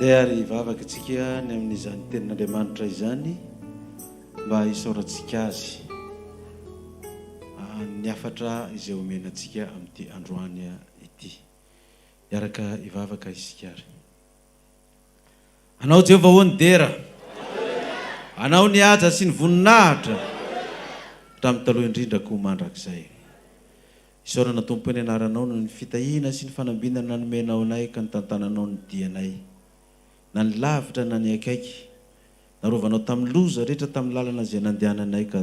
dia ary vavaka antsika ny amin'izany tenin'Andriamanitra izany mba hisoratsika azy ny afatra izay omenantsika amin'ity androany ity. Iaraka hivavaka isika ary. Anao Jehovah hoy ny dera, anao ny haja sy ny voninahitra tamin'ny taloha indrindra koa mandrakizay. Isaorana Tompo ny anaranao no ny fitahina sy ny fanambinana nomenao anay ka ny tantananao ny dianay. Na ny lavitra na ny akaiky, narovanao tamin'ny loza rehetra tamin'ny lalana izay nandehananay ka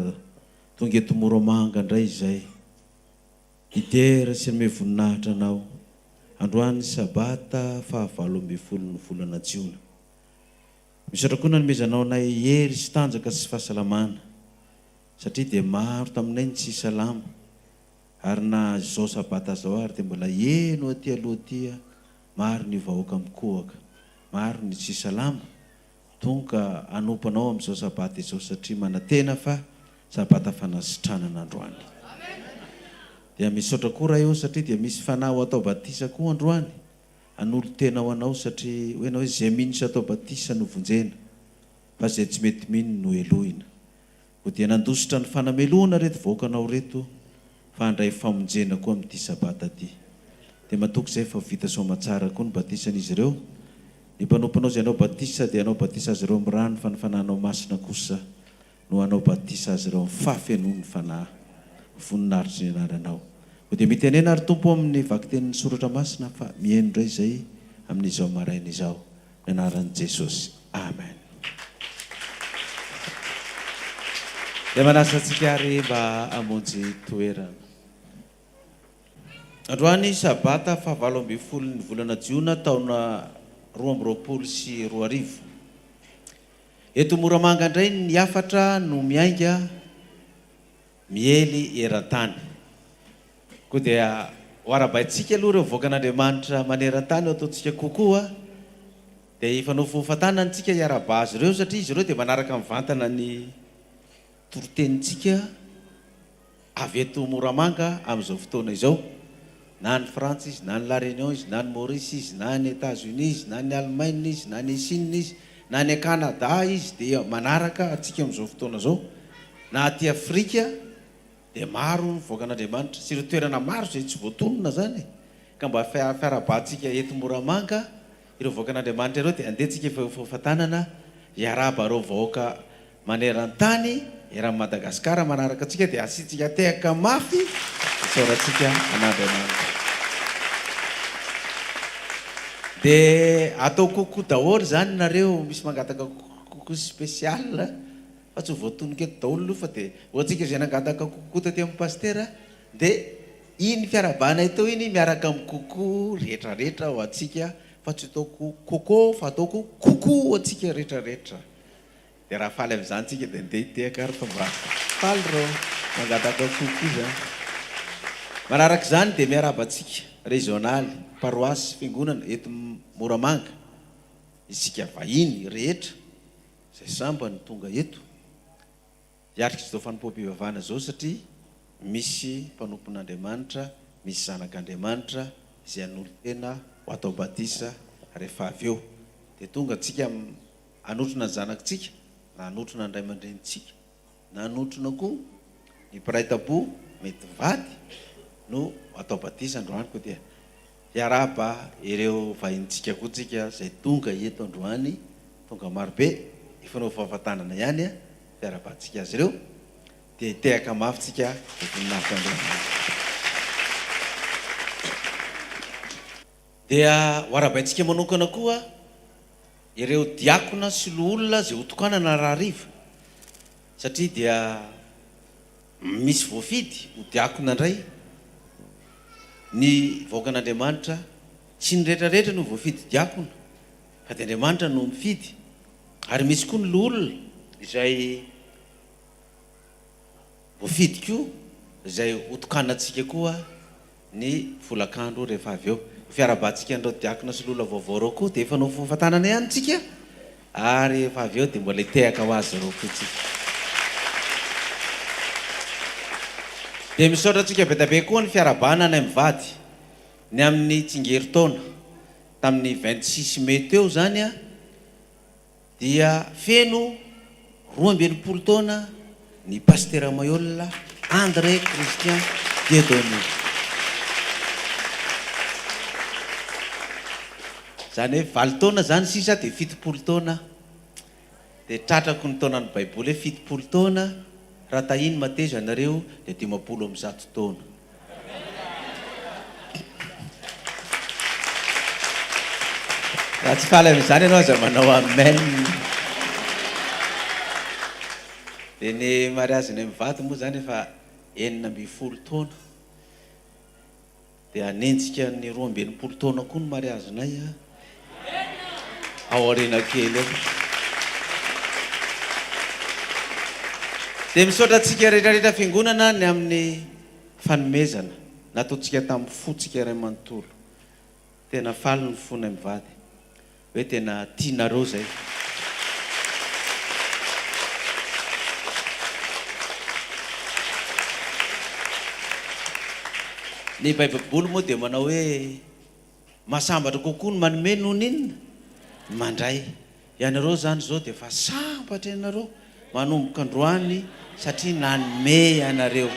tonga eto Moramanga indray izay. Idera sy ny voninahitra anao. Androany sabata 27 ny volana Jiona. Misaotra koa nanomezanao anay hery sy tanjaka sy fahasalamana. Satria dia maro taminay ny tsy salama. Ary na zao sabata zao ary dia mbola eno aty aloha aty, maro ny vahoaka mikohaka, maro ny tsy salama. Tonga anompanao amin'izao sabata izao satria manantena fa sabata fanasitranana androany. Dia misaotra koa raha eo satria dia misy fanahy atao batisa koa androany. Anolo tena ho anao satria hoenao hoe izay mino sy atao batisa no vonjena, fa izay tsy mety mino no elohina. Ho dia nandositra ny fanameloana reto vahoakanao reto, fa handray famonjena koa amin'ity sabata ity. Dia matoky izay fa vita soamatsara koa ny batisan'izy ireo. Ny mpanompanao izay anao batisa dia anao batisa azy ireo amin'ny rano, fa ny fanahinao masina kosa no anao batisa azy ireo amin'ny fahafenoa ny fanahy voninahitry ny anaranao. Ho dia mitenena ary Tompo amin'ny vaky tenin'ny soratra masina fa mihaino indray izay amin'izao maraina izao. Ny anaran'i Jesosy. Amen. Dia manasa antsika ary mba hamonjy toerana. Androany sabata 27 ny volana Jiona taona 2022. Eto Moramanga indray ny afatra no miainga miely eran-tany. Koa dia hoarabaitsika aloha ireo voakan'Andriamanitra maneran-tany ataontsika kokoa. Dia ifanofofantanana antsika hiaraba azy ireo satria izy ireo dia manaraka mivantana ny torotenintsika avy eto Moramanga amin'izao fotoana izao. Na ny Frantsa izy, na ny La Réunion izy, na ny Maurice izy, na ny États-Unis izy, na ny Allemagne izy, na ny Chine izy, na ny Canada izy, dia manaraka atsika amin'izao fotoana izao. Na aty Afrika dia maro ny voakan'Andriamanitra sy ireo toerana maro izay tsy voatonona zany. Ka mba fiarabantsika eto Moramanga ireo voakan'Andriamanitra ireo dia andehantsika fahafantanana hiaraba ireo vahoaka maneran-tany eran'i Madagasikara manaraka atsika dia asiantsika tehaka mafy isaorantsika an'Andriamanitra. Dia atao kokoa daholo zany nareo, misy mangataka kokoa spesial fa tsy voatonika eto daholo aloha fa dia hoantsika izay nangataka kokoa taty amin'ny pastera dia iny fiarabanay tao iny miaraka amin'ny kokoa rehetrarehetra ho antsika, fa tsy ataoko koko fa ataoko kokoa ho antsika rehetrarehetra. Dia raha faly amin'izany tsika dia andeha hitehaka ary fa mba faly reo mangataka kokoa zany. Manaraka izany dia miarabantsika régionaly, paroasy, fiangonana eto Moramanga. Isika vahiny rehetra izay sambany tonga eto hiarika izao fanompoam-pivavahana izao satria misy mpanompon'Andriamanitra, misy zanak'Andriamanitra izay hanolo tena ho atao batisa rehefa avy eo. Dia tonga antsika hanotrona ny zanakitsika, na hanotrona ny ray aman-drenitsika, na hanotrona koa ny mpiray tam-po mety vady no atao batisa androany. Koa dia hiaraba ireo vahintsika koa tsika izay tonga eto androany, tonga marobe, ifanao fahafantanana ihany fiarabantsika azy ireo dia hitehaka mafy tsika voninahitra Andriamanitra. Dia hoarabaintsika manokana koa ireo diakona sy loholona izay hotokanana rahariva, satria dia misy voafidy ho diakona indray. Ny vahoakan'Andriamanitra tsy ny rehetrarehetra no voafidy diakona, fa dia Andriamanitra no mifidy. Ary misy koa ny loholona izay voafidy koa, izay hotokanantsika koa ny folakandro rehefa avy eo. Fiarabantsika andreo diakona sy loholona vaovao reo koa dia efa nao fahafantanana ihany tsika, ary rehefa avy eo dia mbola hitehaka ho azy reo koa tsika. Dia misaotra antsika be tabe koa ny fiarabana ny mivady ny amin'ny tsingerin-taona tamin'ny 26 Mai teo zany dia feno 12 taona ny pastera Mayolla André Christian Dieudonné. Zany hoe 20 taona zany sisa dia 70 taona. Dia tratrako ny taonan'ny baiboly hoe 70 taona, raha tahiny mateza anareo dia 50 taona. Raha tsy faly amin'izany ianao aza manao amen. Dia ny mariazy ny mivady moa zany efa 9 taona. Dia hanenjika ny 12 taona koa ny mariazinay ao aoriana kely eo. Dia misaotra antsika rehetrarehetra fiangonana ny amin'ny fanomezana nataontsika tamin'ny fotsika iray manontolo. Tena faly ny fona mivady hoe tena tianareo zay. Ny baiboly moa dia manao hoe mahasambatra kokoa ny manome noho ny inona mandray. Ianareo zany zao dia efa sambatra ianareo manomboka androany satria nanome ianareo.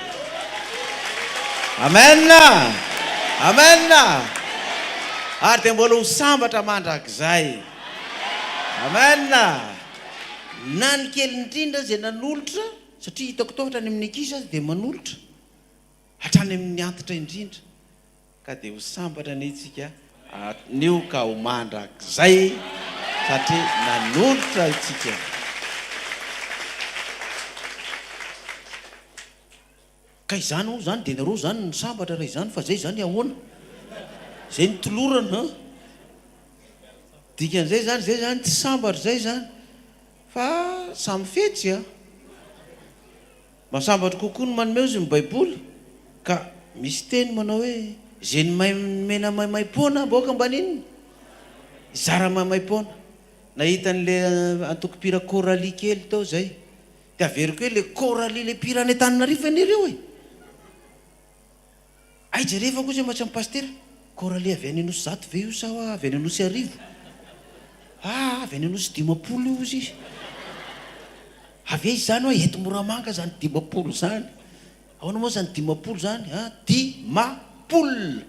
Amen. Amen. Ary dia mbola ho sambatra mandrakizay. Amen. Na ny kely indrindra izay nanolotra, satria hitako tohatra any amin'ny ankizy azy dia manolotra hatrany amin'ny antitra indrindra, ka dia ho sambatra ny itsika nio ka ho mandrakizay satria nanolotra itsika. Ka izany ho zany dia nareo zany ny sambatra raha izany, fa zay zany ahoana? Zay nitolorana. Dikan'izay zany tsy sambatra zay zany, fa samy fetsy mahasambatra kokoa ny manome izy ny baiboly. Ka misy teny manao hoe zay ny mena maimaimpona boaka mbaniny zara maimaimpona. Nahita n'le antokopira Coralie kely tao zay, dia averiko hoe le Coralie le pira any Antananarivo an'ireo ay jereva koa zay mahatsy amin'ny pastera. Coralie avy any Anosy zato ve io sa avy any Anosy arivo? Avy any Anosy 50 io izy. Avy izy zany hoe eto Moramanga zany 50 zany. Ahoana moa zany 50 zany? 10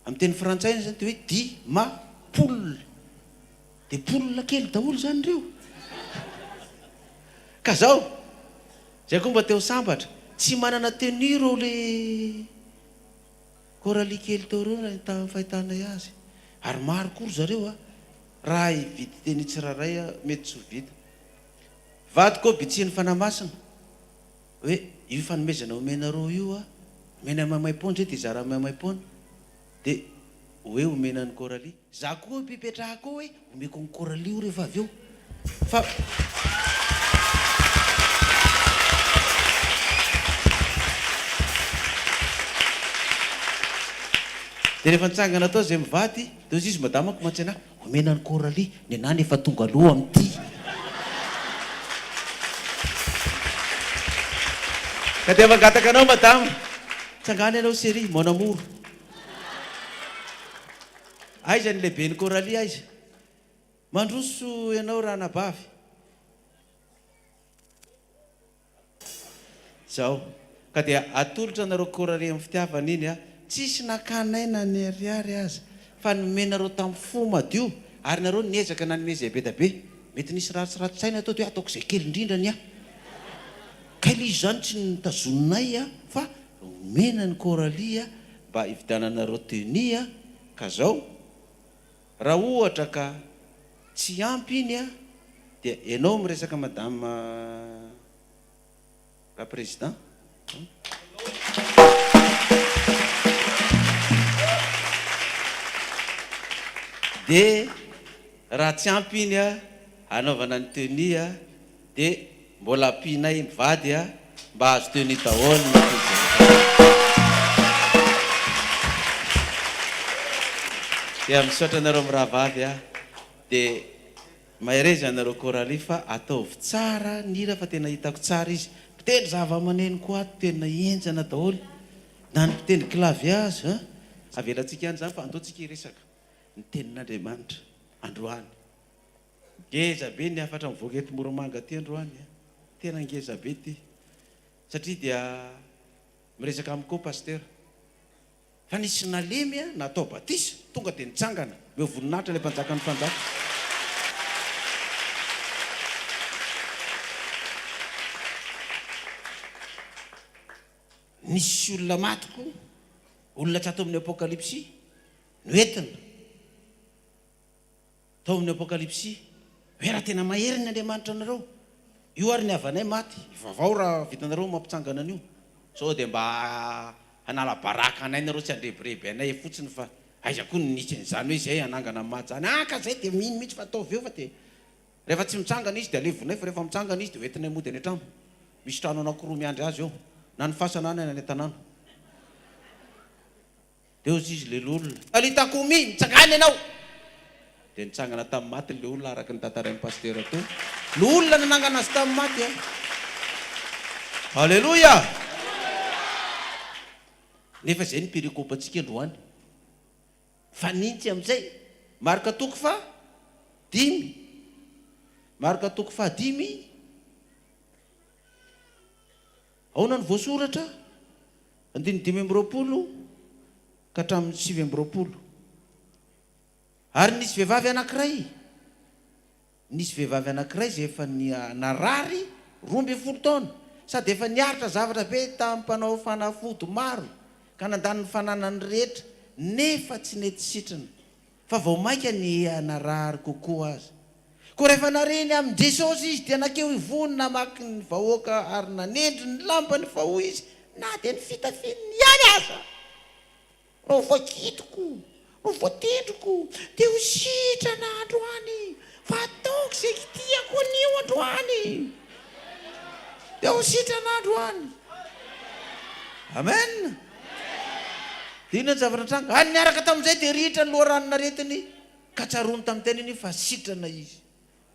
amin'ny teny frantsay zany dia hoe 10 dia poule kely daholo zany reo. Ka zao zay koa mba teo sambatra, tsy manana tenue reo le Coralie kely teo reo raha tamin'ny fahitanay azy. Ary maro kory zareo raha hividy teny tsiraray mety tsy ho vita. Vady koa bitsiny fanamasina hoe io fanomezana omenareo io mena maimaipona zay dia zara maimaipona, dia hoe omena ny Coralie. Za koa mpipetraha koa hoe omeko ny Coralie io rehefa avy eo. Fa dia rehefa nitsangana tao zay mivady, dia izy madamako mantsy anahy omena ny Coralie, ny anany efa tonga aloha amin'ity. Ka dia mangataka anao madama, tsangany ianao série mon amour. Aiza ny lehibe ny Coralie aiza? Mandroso ianao raha nabavy. Zao. Ka dia atolotra nareo Coralie amin'ny fitiavana iny tsisy nakanaina ny ariary aza, fa nomenareo tamin'ny fo madio. Ary nareo niezaka nanome zay be da be, mety nisy ratsiratsy-saina atao dia ataoko zay kely indrindra ny ka ilay izy zany tsy nitazonay fa omena ny Coralie mba hividananareo tenue. Ka zao raha ohatra ka tsy ampy iny dia ianao miresaka madame la présidente. Dia raha tsy ampy iny anaovana ny tenue dia mbola ampinay mivady mba azo tenue daholo. Dia misaotra anareo mirahavavy dia maherezy anareo Coralie fa ataovy tsara ny hira, fa tena hitako tsara izy. Mpitendry zava-maneno koa tena enjana daholo, na ny mpitendry klavia azy avelantsika any zany fa andaontsika hiresaka ny tenin'Andriamanitra androany. Ngeza be ny afatra mivoaka eto Moramanga ty androany. Tena ngeza be ty. Satria dia miresaka amiko pasteur. Fa nisy nalemy natao batisa tonga dia nitsangana. Meo voninahitra ilay mpanjaka ny mpanjaka. Nisy olona matiko, olona tsy atao amin'ny apokalipsy, noentina. Tao amin'ny apokalipsy, hoe raha tena mahery ny Andriamanitra anareo. Io ary ny havanay maty, vavao raha vitanareo mampitsangana an'io. Sao dia mba hanala baraka anay nareo tsy handrebireby anay fotsiny fa aiza koa nisy an'izany hoe izay anangana maty zany. Ka zay dia mino mihitsy fa ataovy eo fa dia rehefa tsy mitsangana izy dia alevonay fa rehefa mitsangana izy dia hoentinay mody any an-trano. Misy trano anankiroa miandry azy eo. Na ny fasanana na ny tanàna. Dia ozy izy le olona. Alitako mi, mitsangana ianao. Dia nitsangana tamin'ny maty le olona araka ny tantarain'ny pasteur ato. Le olona nanangana azy tamin'ny maty. Halleluja. Nefa izay ny perikopantsika androany. Fanintsy amin'izay. Marika toko fa 5. Marika toko fa 5. Aona ny voasoratra 5:20 ka hatramin'ny 7:20. Ary nisy vehivavy anankiray. Nisy vehivavy anankiray izay efa narary 12 taona. Sady efa niaritra zavatra be tamin'ny mpanao fanafody maro. Ka nandany ny fananany rehetra. Nefa tsy nety sitrana. Fa vao maika ny narary kokoa azy. Ko rehefa nareny amin'ny Jesosy izy dia nakeo ivony namaky ny vahoaka ary nanendry ny lampany fa hoy izy, na dia ny fitafiany ihany aza. Ro voakitiko, ro voatendriko, dia ho sitrana androany. Fa ataoko izay tiako an'io androany. Dia ho sitrana androany. Amen. Dina ny zavatra tranga. Any niaraka tamin'izay dia rihitra ny loharanon'aretiny ka tsarony tamin'ny tenany fa sitrana izy.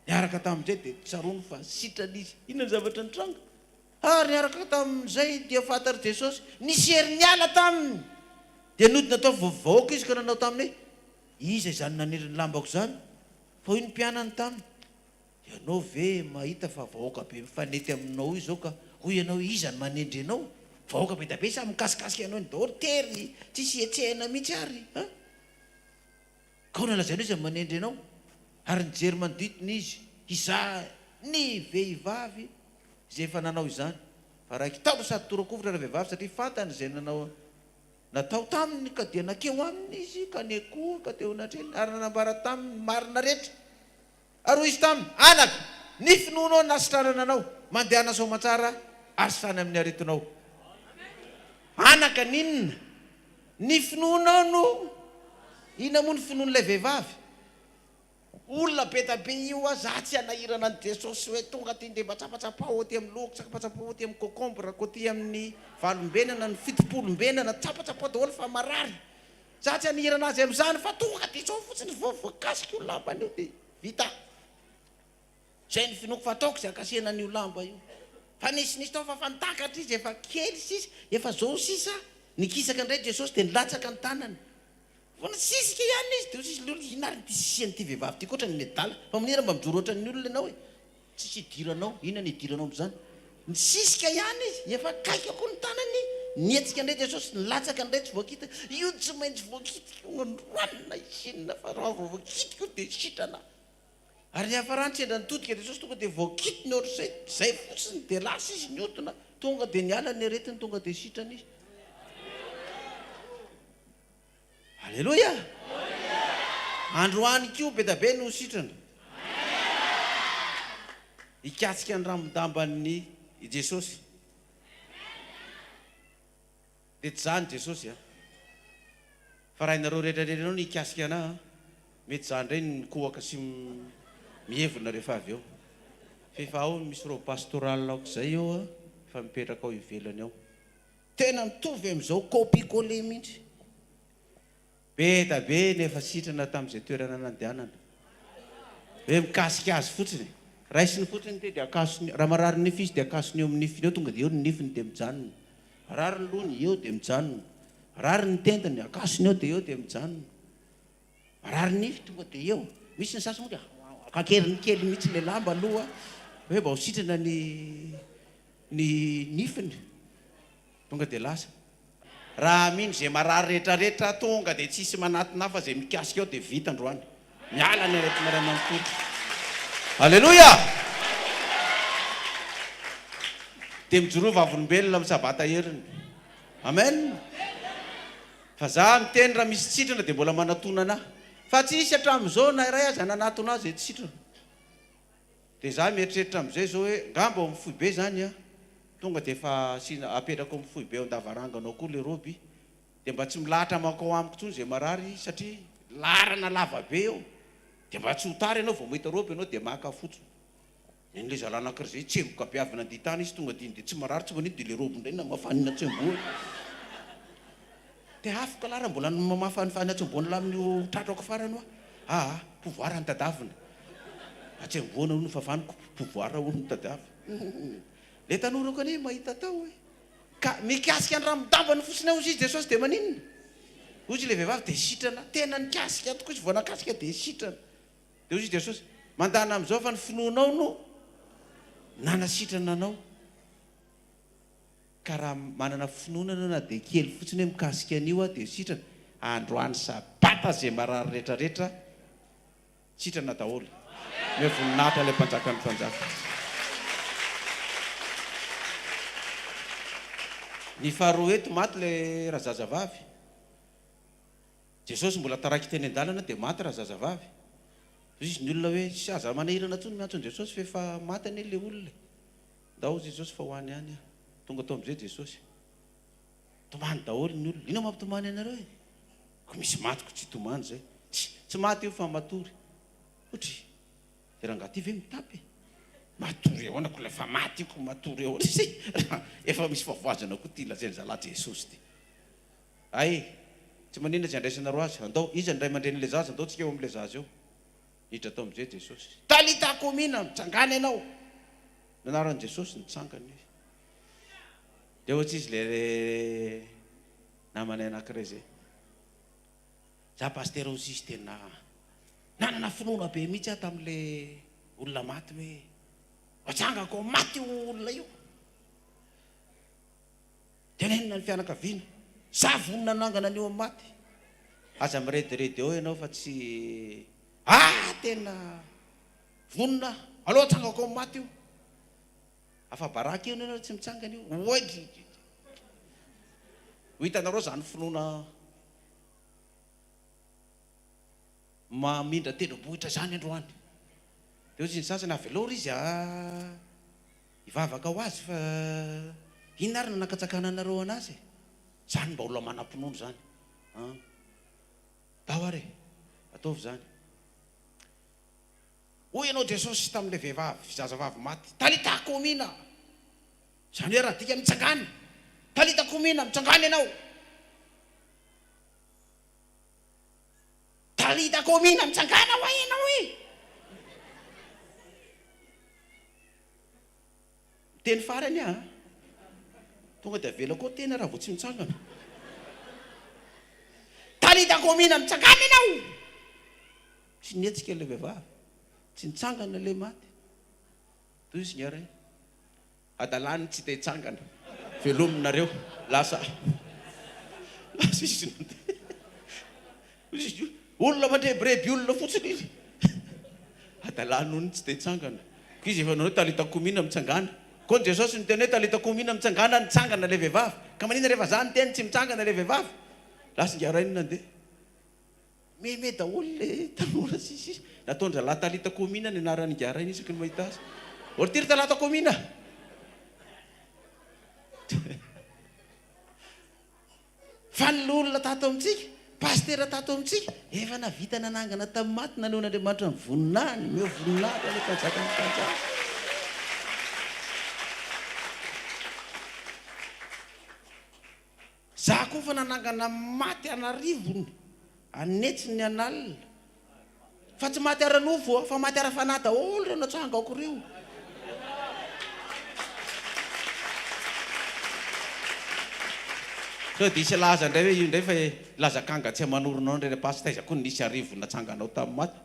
Niaraka tamin'izay dia tsarony fa sitrana izy. Inona ny zavatra ny tranga. Ary niaraka tamin'izay dia fantary Jesosy nisy hery niala taminy. Dia nodina atao vahoaka izy ka nanao taminy hoe iza izany nanendry ny lambako izany. Fa hoy ny mpianany taminy. Ianao ve mahita fa vahoaka be mifanety aminao io izao ka hoy ianao iza ny manendry ianao. Vahoaka be da be sa mikasikasika ianao ny daholo tery. Tsisy etsehana mihitsy ary. Ka hoy nalazaina izy manendry ianao. Ary nijery manodidina izy. Iza ny vehivavy izay efa nanao izany. Fa raha kitao sady torakovitra raha vehivavy satria fantany izay nanao natao taminy ka dia nakeo aminy izy ka nekoa ka teo natreny ary nanambara taminy marina rehetra. Ary hoy izy taminy, anaka, ny finoanao nasitranana anao mandehana soamatsara ary sany amin'ny aretinao. Anaka ninona ny finoanao no ina moa ny finoan'ilay vehivavy. Olona be da be io za tsy anahirana ny Jesosy hoe tonga ty nde matsapatsapao aty amin'ny loko, tsapatsapao aty amin'ny kokombra, aty amin'ny valombenana, ny fitopolombenana, tsapatsapao daholo fa marary. Za tsy anahirana azy amin'izany fa tonga ty sao fotsiny voakasika io lambany io dia vita. Zay ny finoko fa ataoko izay akasiana an'io lamba io. Fa nisy tao fa fantakatra izy efa kely sisa, efa zao sisa. Nikisaka indray Jesosy dia nilatsaka ny tanany. Fa nisisika ihany izy dia sisy olona inariny ty sisian'ity vehivavy ty koatra ny medala. Fa minera mba mijoro ohatran'ny olona ianao hoe tsisy idiranao, inona ny idiranao amin'izany. Nisisika ihany izy, efa kaiky ako ny tanany. Nietsika indray Jesosy, nilatsaka indray tsy voakita. Io tsy maintsy voakitika androanina isinina fa raha voakitika io dia sitrana. Ary ny hafarany sendra nitodika Jesosy tonga dia voakitiny ohatr'izay. Zay fotsiny dia lasa izy niotona. Tonga dia niala ny aretiny, tonga dia sitrana izy. Halleluja. Androany kio be da be no sitrana. Ikasika ny rambondamban'ny Jesosy. Dia tsy zany Jesosy. Fa raha inareo rehetrarehetra anao ny ikasika anahy. Mety zany indray ny kohaka sy mihevona rehefa avy eo. Fefa ao misy rô pastoral aoko izay eo fa mipetraka ao ivelany ao. Tena mitovy amin'izao copie-coller mihitsy. Be da be nefa sitrana tamin'izay toerana nandehanana. Hoe mikasika azy fotsiny. Raisiny fotsiny dia akasony. Raha marary nify izy dia akasony eo amin'ny nifiny eo tonga dia eo ny nifiny dia mijanona. Rary ny lohany eo dia mijanona. Rary ny tendany akasony eo dia mijanona. Rary nify tonga dia eo. Misy ny sasy moa dia kakeriny kely mihitsy le lamba aloha hoe mba ho sitrana ny nifiny tonga dia lasa raha mino zay marary rehetrarehetra tonga dia tsisy manatina fa zay mikasika ao dia vita androany miala ny aretina ray manontolo alleloia dia mijoro vavolombelona misabata heriny amen fa za miteny raha misy sitrana dia mbola manatona anahy fa tsy isy hatramin'izao na iray aza nanatona azy tsy sitrana dia za mieritreritra amin'izay zao hoe ngamba ao mifoy be zany a tonga dia efa apetrako ao mifoy be ao andavaranganao koa le roby dia mba tsy milahatra makao amiko tsony zay marary satria larana lava be eo dia mba tsy ho tary ianao vao mahita roby ianao dia maka fotsiny nle zalanak'izay tsemboka ampiavina anditana izy tonga dia tsy marary tsy manito dia le roby indray na mafanina tsemboany dia afaka lara mbola mafanifany atsembona la amin'ny tratrako farany hoa pouvoir ny tadavina atsembona no favaniko pouvoir ono ny tadavina le tanorako anie mahita tao hoe ka mikasika any raha midambany fotsiny ao izy Jesosy dia maninona ozy le vehivavy dia sitrana tena nikasika tokoa izy vao nakasika dia sitrana dia ozy Jesosy mandana amin'izao fa ny finoanao no nanasitrana anao ka raha manana finonana na dia kely fotsiny hoe mikasika an'io a dia sitrana androany sabata zay marary rehetrarehetra sitrana daholo hoe voninahitra ilay mpanjaka ny mpanjaka ny faharoa eto maty le razazavavy Jesosy mbola taraiky teny an-dalana dia maty razazavavy izy ny olona hoe tsy aza manahirana tsony miantsony Jesosy fa efa maty anie le olona ndao Jesosy fa hoany any tonga tao amin'izay Jesosy tomany daholo ny olona ino mampitomany anareo e ko misy matyko tsy tomany zay tsy maty io fa matory otry rangaha ty ve mitapy matory eo anako la fa maty iko matory eo efa misy favoazana koa ty lazay zala Jesosy ty ay tsy manina tsy andraisanareo azy andao izy andray mandreny le zaza andao tsika eo amin'le zaza eo hidra tao amin'izay Jesosy talita komina mitsangany ianao nanaran'i Jesosy nitsangany izy dia ohatsy izy le namany anankiray zay za paster ozy izy tena nanana finoana be mihitsy aho tamin'le olona maty hoe atsangako maty olona io tenenina ny fianakaviana za vonina nangana an'io amin'ny maty aza mirediredy eo ianao fa tsy tena vonina aloha atsangako amin'ny maty io afa baraky io nanao tsy mitsangana io oe ho hitanareo zany finoana mamindra tendrombohitra zany androany dia ozy ny sasany avelory izy hivavaka ho azy fa inona ary nanakatsakana anareo anazy zany mba olona manam-pinono zany tao ary ataovy zany hoy ianao Jesosy tamin'le vehivavy zazavavy maty talita komina zany hoe raha dika mitsangany talita komina mitsangany ianao talita komina mitsangana ho ianao e teny farany tonga dia avela koa tena raha vao tsy mitsangana talita komina mitsangana ianao sy nietsika le vehivavy tsy nitsangana le maty toy izy nyaray adalany tsy te hitsangana velominareo lasa izy olona mandrebireby olona fotsiny izy adalany ony tsy te hitsangana ko izy efa nanao talita komina mitsangana ko Jesosy niteny hoe talita komina mitsangana nitsangana le vehivavy ka manina rehefa zany teny tsy mitsangana le vehivavy lasa ngarainy nandeha meme daholo le tanora sisy nataondra la talita komina ny anarany ngarainy isaky ny mahita azy ory tiry talata komina fa ny olona tato amintsika pastera tato amintsika efa navita nanangana tamin'ny maty naneon'Andriamanitra ny voninahiny meo voninahitra le mpanjaka ny mpanjaka za koa fa nanangana maty anarivony anetsy ny analina fa tsy maty aranofo fa maty ara-fanahy daholo reo natsangako reo so dia isy laza indray hoe io indray fa lazakanga tsy amanoronao ndray le pastaiza koa nisy arivo natsanganao tamin'ny maty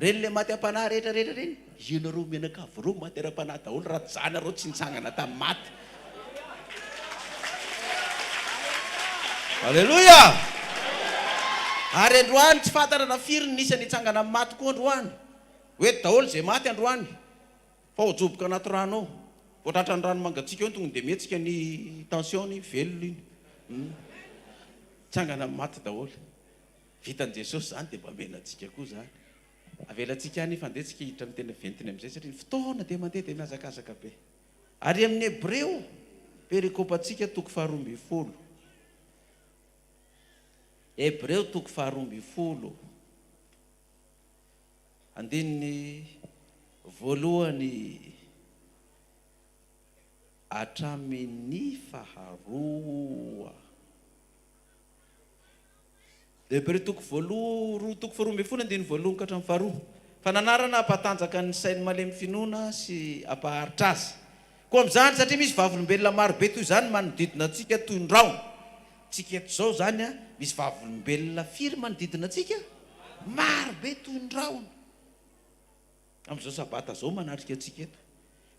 reny le maty am-panahy rehetrarehetra reny ianareo menakavy roa maty ara-panahy daholo raha zanareo tsy nitsangana tamin'ny maty. Alleloia. Ary androany tsy fantara na firy nisany hitsangana amin'ny maty koa androany hoe daholo zay maty androany fa hojoboka anaty rano ao voatratra ny rano mangatsika eo tonga dia mihetsika ny tensiony velona iny tsangana amin'ny maty daholo. Vitan'i Jesosy zany dia mba menantsika koa zany. Avelantsika any fandehantsika hiditra amin'ny tena ventiny amin'izay satria ny fotoana dia mandeha dia mihazakazaka be. Ary amin'ny Hebreo perikopantsika toko 12. Hebreo toko 12 andininy voalohany hatramin'ny faharoa. Hebreo toko 12 andininy voalohany ka hatramin'ny faharoa. Fananarana ampatanjaka ny sainy malemy finoana sy ampaharitra azy. Koa amin'izany satria misy vavolombelona maro be toy izany manodidina antsika toy ny raona. Tsika eto zao zany misy vavolombelona firy manodidina antsika maro be toy ny raona. Amin'izao sabata zao manatrika antsika eto.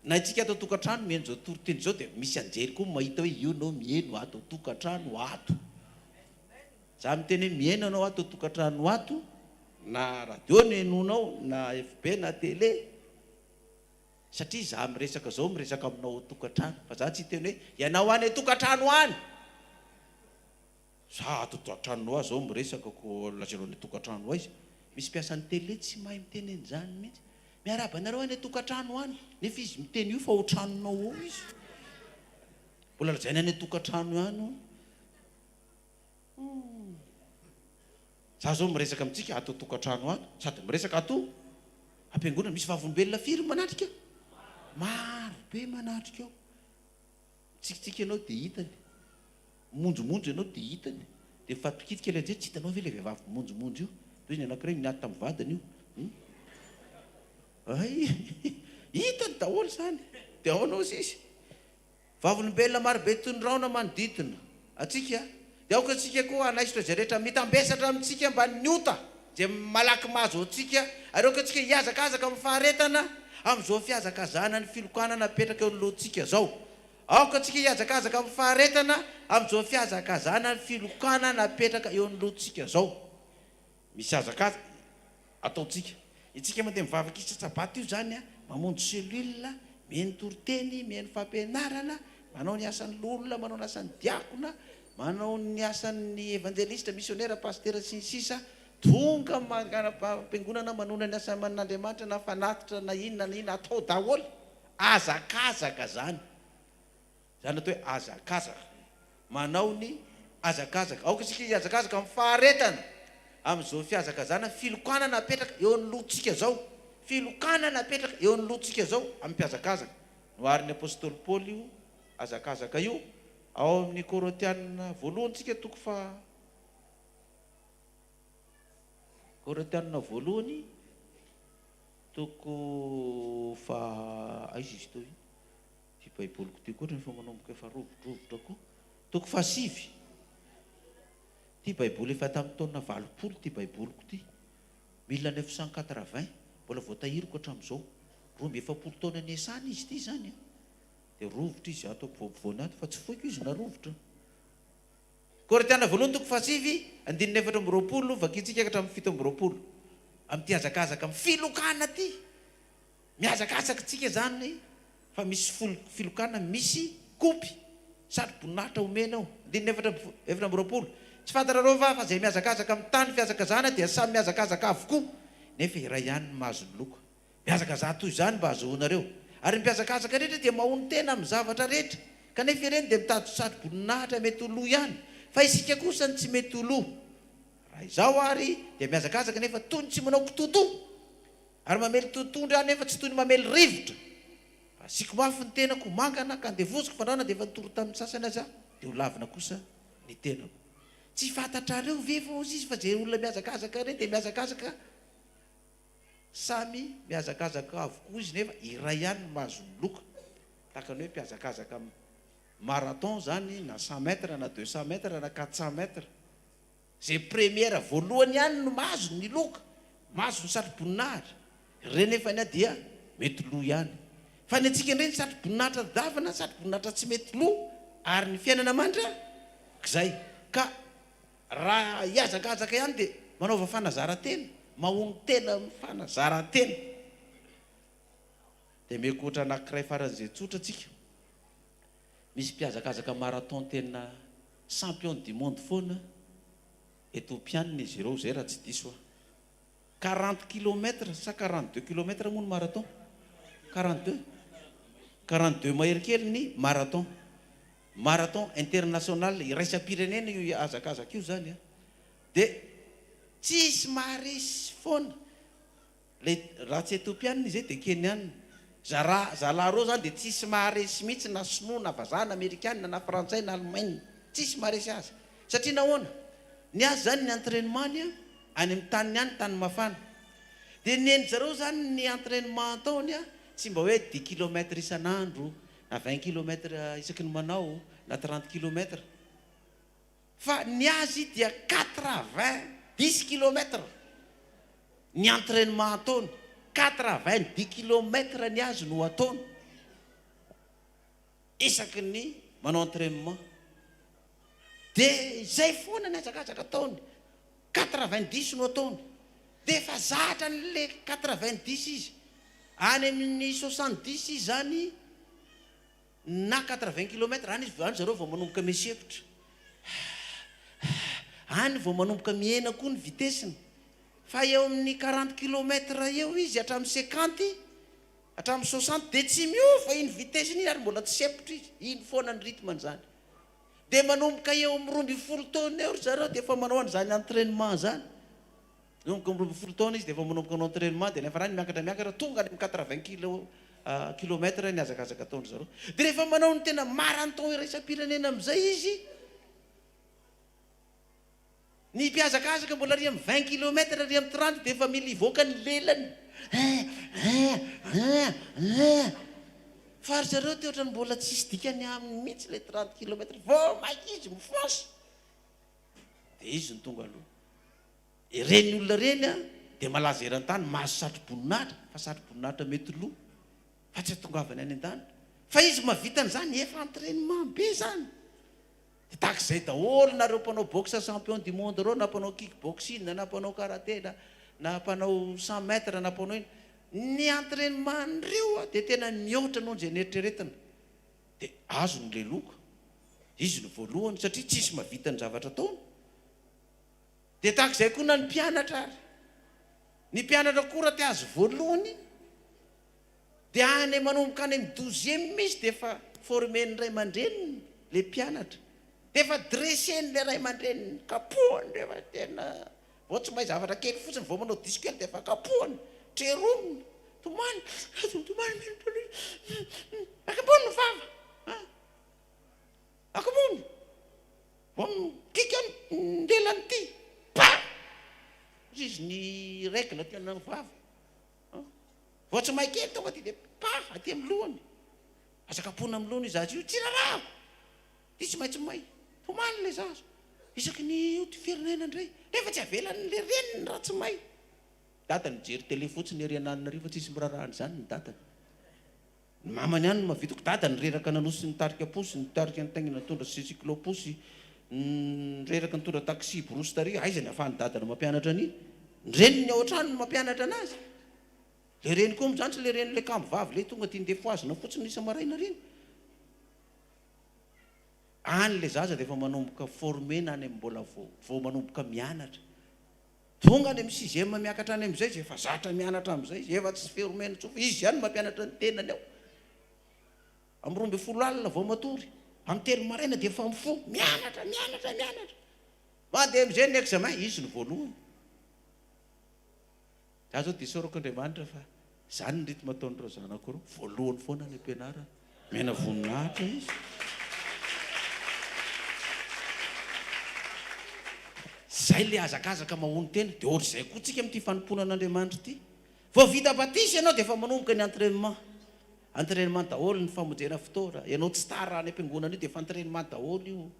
Na itsika ato tokantrano mihaino zao toroteny zao dia misy anjely koa mahita hoe io nao mihaino ato tokantrano ato. Za miteny hoe mihaino anao ato tokantrano ato na radio no henonao na FB na télé. Satria za miresaka zao miresaka aminao tokantrano fa za tsy teny hoe ianao any tokantrano any. Za ato tokantrano azy zao miresaka ko lazerao ny tokantrano aiza. Misy mpiasan'ny télé tsy mahay miteny an'izany mihitsy. Miaraba anareo any tokantrano any nefa izy miteny io fa ho tranonao ao izy. Mbola lazainy any tokantrano any. Za zao miresaka amintsika ato tokantrano any sady miresaka ato ampiangonana misy vavolombelona firy manatrika maro be manatrika ao. Tsikitsika ianao dia hitany, monjomonjo ianao dia hitany, dia mifatokitika ilay anjely tsy hitanao ve ilay vehivavy monjomonjo io toy ny anankiray niady tamin'ny vadiny io. Ay hitany daholo zany dia ao anao sisy vavolombelona maro be toy ny raona manodidina atsika. Dia aoka antsika koa anaisitra zay rehetra mitambesatra amintsika mba niota zay malaky mahazo antsika. Ary aoka antsika hiazakazaka amin'ny faharetana amin'izao fiazakazana ny filokana napetraka eo anoloantsika zao. Aoka antsika hiazakazaka amin'ny faharetana amin'izao fiazakazana ny filokana napetraka eo anoloantsika zao. Misy azakazaka ataontsika. Itsika mandeha mivavaka isa-sabata io zany mamonjy selula, mihaino toroteny, mihaino fampianarana, manao ny asan'ny olona, manao ny asan'ny diakona, manao ny asan'ny evangelista, missionnaire, pasteur sy ny sisa. Tonga ampiangonana manona ny asa aman'Andriamanitra na fanatitra na inona atao daholo. Azakazaka zany. Zany atao hoe azakazaka. Manao ny azakazaka. Aoka isika hiazakazaka amin'ny faharetana amin'izao fiazakazana filokana napetraka eo anoloantsika zao. Filokana napetraka eo anoloantsika zao amin'ny mpiazakazaka. Noharin'ny apôstôly Paoly io azakazaka io ao amin'ny Korintiana voalohantsika toko Korintiana voalohany toko aiza izy toy ty baiboliko ty koa rehefa manomboka efa rovodrovotra koa toko 7. Ty baiboly efa tamin'ny taona 80 ty baiboliko ty 1980 mbola voatahiriko hatramin'izao 27 taona niasana izy ty zany dia rovotra izy ato ampovoany ato fa tsy foiko izy na rovotra. Korintiana voalohany toko 7 andininy 4 vakitsika hatramin'ny 7 amin'ty azakazaka amin'ny filokana ty. Miazakazaka tsika zany fa misy filokana misy kopy sady boninahitra omena ao. Andininy 4 tsy fantarareo fa zay miazakazaka amin'ny tany fiazakazana dia samy miazakazaka avokoa nefa iray ihany ny mahazo ny loka. Miazakazaha toy izany mba azahoanareo. Ary mpiazakazaka rehetra dia mahony tena amin'ny zavatra rehetra kanefa ireny dia mitady sady boninahitra mety oloha ihany fa isika kosa ny tsy mety oloha. Raha izao ary dia miazakazaka nefa toy ny tsy manao kitoto ary mamely totondra ihany nefa tsy toy ny mamely rivotra. Fa siko mafy ny tenako mangana ka andevoziko fandraona dia efa nitoro tamin'ny sasany aza dia ho lavina kosa ny tenako. Tsy fantatrareo ve fa izy fa zay olona miazakazaka ireny dia miazakazaka samy miazakazaka avokoa izy nefa iray ihany ny mahazo ny loka. Tahaka ny hoe mpiazakazaka marathon zany na 100 mètres na 200 mètres na 400 mètres. Zay première voalohany ihany no mahazo ny loka maso ny satroboninahitra reny efa ny a dia mety lo ihany fa ny antsika indreny satroboninahitra davana satroboninahitra tsy mety lo ary ny fiainana mandra zay ka raha iazakazaka ihany dia manaova fanazarantena mahony tena fanazarantena dia mekotra anankiray faran'izay tsotra tsika misy mpiazakazaka marathon tena champion du monde foana éthiopianina izy ireo zay raha tsy diso 40 km sa 42 km moa ny marathon 42 mahery kely ny marathon international iraisam-pirenena io azakazaka io zany a dia tsisy maharesy foana raha tsy éthiopianina izy dia kenianina zalahareo zany dia tsisy maharesy mihitsy na sinoa na vazaha na amerikanina na frantsay na allemagne tsisy maharesy azy satria nahoana ny azy zany ny entraînement any amin'ny taniny any tany mafana dia neny zareo zany ny entraînement ataony tsy mba hoe 10 km isan'andro na 20 km isaky ny manao na 30 km fa ny azy dia 10 km ny entraînement ataony 90 km ny azy no ataony isaky ny manao entraînement dia zay foana ny azakazaka ataony 90 no ataony dia efa zatra n'le 90 izy any amin'ny 70 izy zany na 80 km any zareo vao manomboka misepotra any vao manomboka miena koa ny vitesiny fa eo amin'ny 40 km eo izy hatramin'ny 50 hatramin'ny 60 dia tsy miova iny vitesiny iny ary mbola tsy sepotra izy iny foana ny rythme zany dia manomboka eo amin'ny 20 taona eo zareo dia efa manao an'izany entraînement zany manomboka 20 taona izy dia efa manomboka anao entraînement dia nefa rany miakatra tonga any amin'ny 80 kilomètre ny azakazaka ataony zareo dia rehefa manao ny tena marathon iraisam-pirenena amin'izay izy ny mpiazakazaka mbola ry amin'ny 20 km ry amin'ny 30 dia efa mila ivoaka ny lelany fa ry zareo te ohatrany mbola tsisy dikany aminy mihitsy le 30 km vao maiky izy mifosa dia izy ny tonga aloha reny olona reny dia malaza eran-tany mahazo satroboninahitra fa satroboninahitra mety lo fa tsy atongavany any an-tany fa izy mahavitan'izany efa entraînement be zany dia tahak'izay daholo nareo mpanao boxe champion du monde reo na mpanao kickboxing na mpanao karaté na mpanao 100 mètres na mpanao iny ny entraînement nireo dia tena mihoatra noho izay nieritreretina dia azo ny leloka izy no voalohany satria tsisy mahavita ny zavatra taony dia tahak'izay koa na ny mpianatra ary ny mpianatra koa raha te azo voalohany dia any manomboka any amin'ny 12e misy dia efa formeny ray aman-dreniny le mpianatra dia efa dresseny le ray aman-dreniny kapohany rehefa tena vao tsy mahay zavatra kely fotsiny vao manao diso kely dia efa kapohany treroniny tomany akambony ny vava akambony vao mikika ny lelany ty izy ny règle tena ny vava vao tsy mahay kely tonga ty dia aty amin'ny lohany azakapoana amin'ny lohany izy azy io tsy raraha ty tsy maintsy may tomany le zazo isaky ny io ty firenena indray nefa tsy avelan'le reniny raha tsy may datany mijery télé fotsiny eriananina fa tsisy mirarahany zany ny datany ny mamany ihany no mavitako datany reraka nanosy nitarika posy nitarika ny taingina tondra cycloposy nireraka nitondra taxi borosy taria aiza ny ahafahany datany mampianatra an'iny ny reniny ao an-trano no mampianatra anazy le reny koa mizantsy le reny le kambo vavy le tonga tindefoazina fotsiny isa maraina reny any le zaza dia efa manomboka formena any mbola vao manomboka mianatra tonga any amin'ny 6e miakatra any amin'izay efa zatra mianatra amin'izay efa tsy formena tsofa izy ihany mampianatra ny tenany ao amin'ny 12 alina vao matory amin'ny 3 maraina dia efa mifo mianatra mandeha amin'izay ny examen izy ny voalohany za zao dia sorako Andriamanitra fa zany ny rythme ataon'ireo zanako reo voalohany foana ny ampianarana mena voninahitra izy zay le azakazaka mahony tena dia ohatra izay koa tsika amin'ity fanompoana an'Andriamanitra ity vao vita batisy ianao dia efa manomboka ny entraînement daholo ny famonjena fotoana ianao tsy tara any am-piangonana io dia efa entraînement daholo io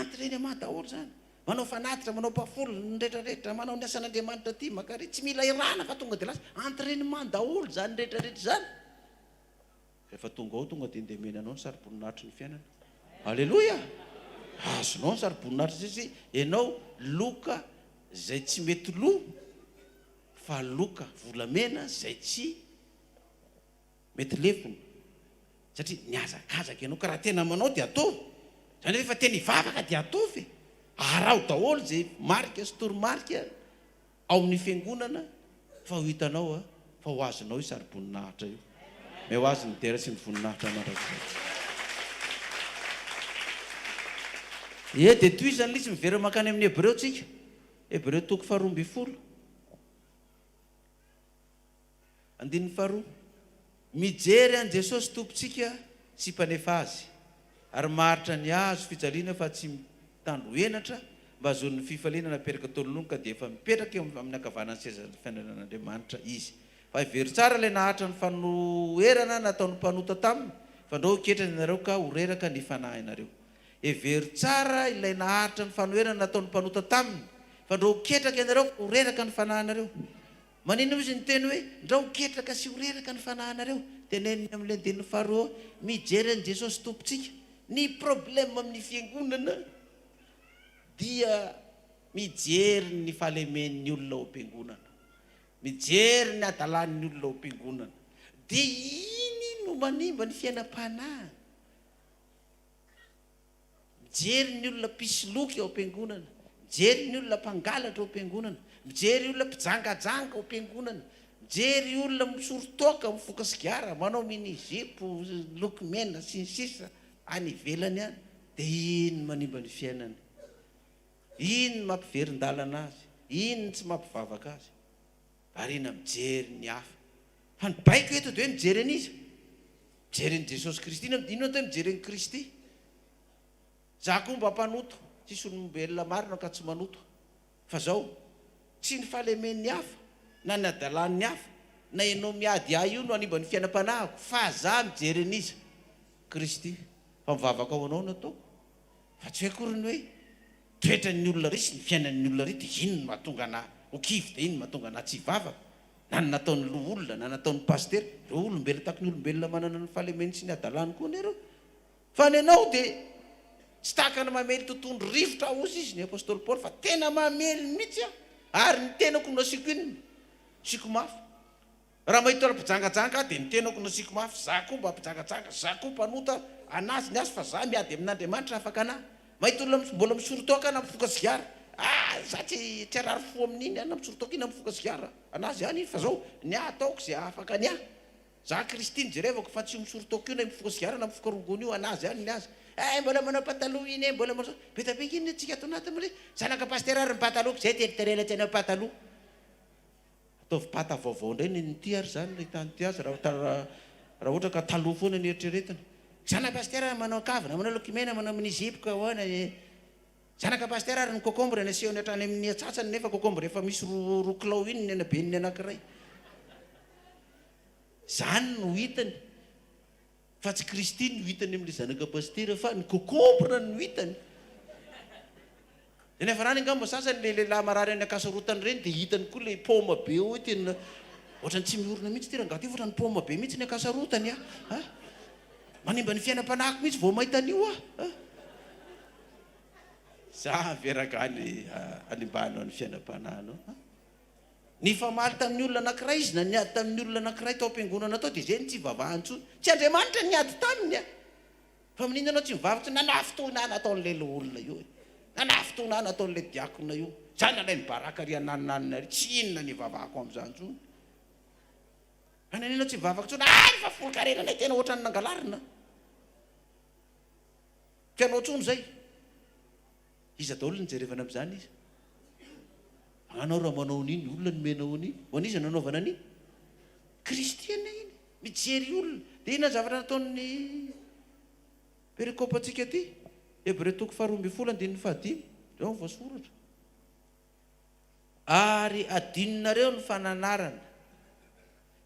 entraînement daholo zany manao fanatitra, manao pafolo nrehetrarehetra, manao ny asan'Andriamanitra ty makary tsy mila irana fa tonga de lasa entraînement daholo zany rehetrarehetra zany. Rehefa tonga ao tonga de ndemenanao ny sariboninahitry ny fiainana. Alleloia. Azonao ny sariboninahitra zay ianao loka zay tsy mety lo fa loka volamena zay tsy mety lefona. Satria niazakazaka ianao ka raha tena manao de ataovy. Zany hoe efa tena ivavaka de ataovy. Arao daholo zay marika sy toromarika ao amin'ny fiangonana fa ho hitanao fa ho azonao io sariboninahitra io. May ho azy ny tera sy ny voninahitra mandrakizay. De toy izany lisy mivera makany amin'ny Hebreo tsika. Hebreo 12:20. Andininy faharoa. Mijery an Jesosy tompontsika sy mpanefa azy ary maharitra ny azo fijaliana fa tsy mitandro henatra mba azon'ny fifaliana naperaka tolonony ka dia efa mipetraka amin'ny ankavanany sezan'ny fiainan'Andriamanitra izy. Fa hevery tsara ilay nahatra ny fanoherana nataon'ny mpanota taminy fa ndao ketrany ianareo ka horeraka ny fanahy ianareo. Hevery tsara ilay nahatra ny fanoherana nataon'ny mpanota taminy fa ndao ketraka ianareo horeraka ny fanahy ianareo. Manino izy ny teny hoe ndao ketraka sy horeraka ny fanahy ianareo. Teneniny amin'ilay andininy faharoa, mijery an Jesosy tompontsika. Ny problème amin'ny fiangonana dia mijery ny fahalemen'ny olona ao am-piangonana, mijery ny adalan'ny olona ao am-piangonana. Dia iny no manimba ny fiainam-panahy. Mijery ny olona pisoloky ao am-piangonana, mijery ny olona mpangalatra ao am-piangonana, mijery olona mpijangajanga ao am-piangonana, mijery olona misorotoka mifoka sigara, manao mini-zipo, lokomena sy ny sisa any ivelany any. Dia iny manimba ny fiainany. Iny no mampiverin-dalana azy, iny tsy mampivavaka azy. Ary ina mijery ny hafa. Fa ny baiko eto dia hoe mijery an'izy, mijery an'i Jesosy Kristy. Ino atao mijery an'i Kristy? Za koa mba mpanoto, tsisy olombelona marina ka tsy manoto. Fa zao tsy ny fahalemen'ny hafa na ny adalan'ny hafa na ianao miady ahy io no hanimba ny fiainam-panahiko, fa za mijery an'izy Kristy. Fa mivavaka ao anao no ataoko. Fa tsy hoe akory ny hoe toetran'ny olona ry sy ny fiainan'ny olona ry dia iny no mahatonga anahy ho kivy, dia iny no mahatonga anahy tsy hivavaka. Na ny nataon'ny loholona na nataon'ny paster, reo olombelona tahaka ny olombelona manana ny fahalemeny sy ny adalany koa nereo. Fa ny anao dia tsy tahaka ny mamely tontondro rivotra ozy izy ny apôstôly Paoly, fa tena mamely mihitsy ary ny tenako no asiako inony, siako mafy. Raha mahita olo mpijangajanga dia ny tenako no asiako mafy. Za koa mba mpijangajanga, za koa mpanota anazy ny azy fa za miady amin'Andriamanitra afaka anahy. Mahita olona mbola misorotoka na mifoka sigara, za tsy arary fo amin'iny ana misorotoka iny mifoka sigara anazy any fa zao ny ataoko zay afaka ny za Kristy jerevako fa tsy misorotoka io na mifoka sigara na mifoka rongony io anazy any ny azy. Mbola manao pataloha iny mbola manao betabeka iny tsika atao anaty am'le zanaka paster ary ny pataloko zay teritarela-tsy anao pataloha. Ataovy pata vaovao indray ny ty ary zany le tany ty azy raha ohatra ka taloha foana ny eritreretiny. Zanaka paster manao kavina, manao lokimena, manao minizipoka ahoana. Zanaka paster ary ny kokombra ny asehony hatrany amin'ny atsatsany nefa kokombra efa misy roa kilao iny ny anabeniny anankiray. Zany no hitany. Fa tsy Kristy no hitany amin'ilay zanaka paster fa ny kokombra no hitany. Dia nefa rany angamba sasany le lehilahy marary any akasarotany ireny dia hitany koa le paoma be io tena ohatrany tsy miorina mihitsy ty rangaty io, ohatrany paoma be mihitsy ny akasarotany manimba ny fiainam-panahiko mihitsy vao mahita an'io za veraka any animbanao ny fiainam-panahinao. Ny famaly tamin'ny olona anankiray izy na niady tamin'ny olona anankiray tao am-piangonana tao dia zay ny tsy vavahantsony. Tsy Andriamanitra niady taminy fa amin'iny ianao tsy mivavaka nanahy fotoana nataon'ilay olona io, nanahy fotoana nataon'ilay diakona io, zany nalay ny baraka ry ananinanina ry, tsy inona ny vavahako amin'izany tsony. Any anao tsy mivavaka tsony, fa folo-karenana tena ohatrany nangalarina. Tianao tsony zay. Iza daholo ny jerevana amin'izany izy. Anao raha manao an'iny, olona nomenao an'iny. Ho an'iza nanaovana an'iny? Kristiana iny, mijery olona. Dia ina zavatra nataon'ny perikôpantsika ty? Hebreo 12:15 zao voasoratra. Ary adinonareo ny fananarana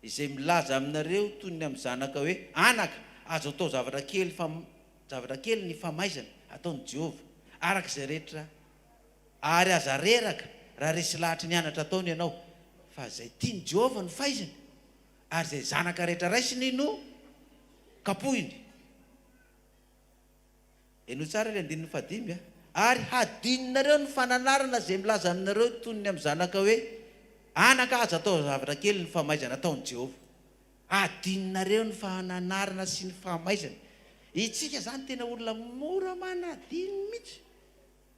izay milaza aminareo toy ny amin'ny zanaka hoe anaka azo atao zavatra kely ny famaizana ataon'i Jehova araka izay rehetra ary aza reraka raha resy lahatra ny anatra ataony ianao fa zay tiany Jehova no faiziny ary zay zanaka rehetra raisiny no kapohiny. Eno tsara le 15 ary hadininareo ny fananarana zay milaza aminareo tonony amin'ny zanaka hoe anaka aza atao zavatra kely ny famaizana ataony Jehova. Hadininareo ny fananarana sy ny famaizana. Itsika zany tena olona mora manadiny mihitsy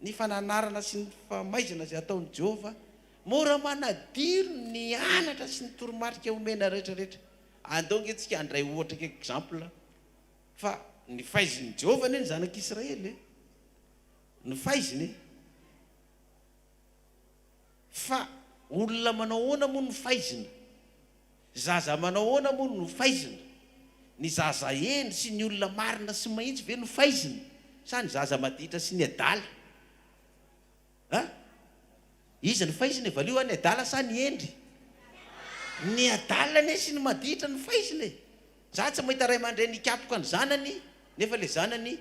ny fananarana sy ny famaizana zay ataony Jehova. Mora manadiro ny anatra sy ny toromarika omena rehetrarehetra. Andonga itsika andray ohatra ke exemple fa ny faiziny Jehova ny zanak'Israely ny faiziny fa olona manao ahoana moa no faizina, zaza manao ahoana moa no faizina, ny zaza eny sy ny olona marina sy mahitsy ve no faizina sa ny zaza maditra sy ny adala? Iza ny faizina valio ny adala sa ny endry? Ny adala ne sy ny maditra ny faizina. Za tsy mahita ray aman-dreny ikapoka ny zanany nefa le zanany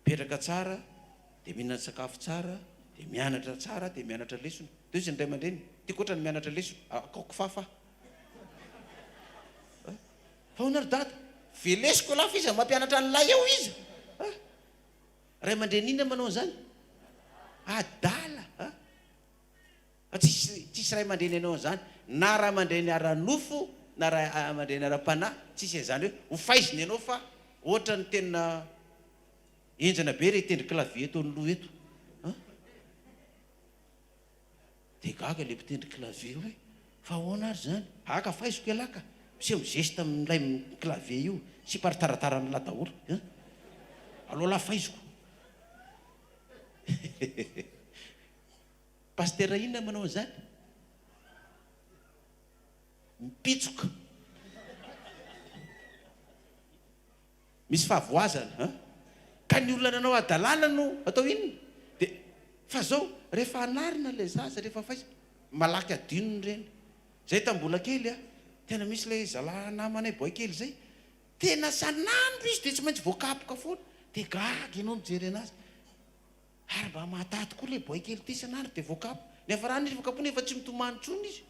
petraka tsara dia mihinana sakafo tsara dia mianatra tsara dia mianatra lesona. Dia izy ny ray aman-dreny tiako ohatra ny mianatra lesona akaoko fafa fa honary dada velesiko lafa izy mampianatra ny lay eo izy. Ray aman-dreny inona manao an'izany? Adala tsisy ray aman-dreny anao an'izany na ray aman-dreny ara-nofo na ray aman-dreny ara-panahy tsisy an'izany hoe ho faiziny ianao fa ohatra ny tena enjana be re tendry clavier eto ny loha eto dia gaga le mpitendry clavier hoe fa ahoana ary zany aka faiziko elaka miseo mizesta amin'ilay clavier io sy paritaratara ny ladaholo aloha la faiziko. Pastera inona manao an'izany? Mipitsoka. Misy fahavoazana ka ny olona nanao adalàna no atao inona dia fa zao rehefa anarina le zaza rehefa faiza malaky adinony reny. Zay tambola kely tena misy le zala namanay boy kely zay tena sanandro izy dia tsy maintsy voakapoka foana dia gaga ianao mijery anazy ary mba mahataty koa le boy kely ty sanandro dia voakapo nefa rano izy voakapony efa tsy mitomany tsony izy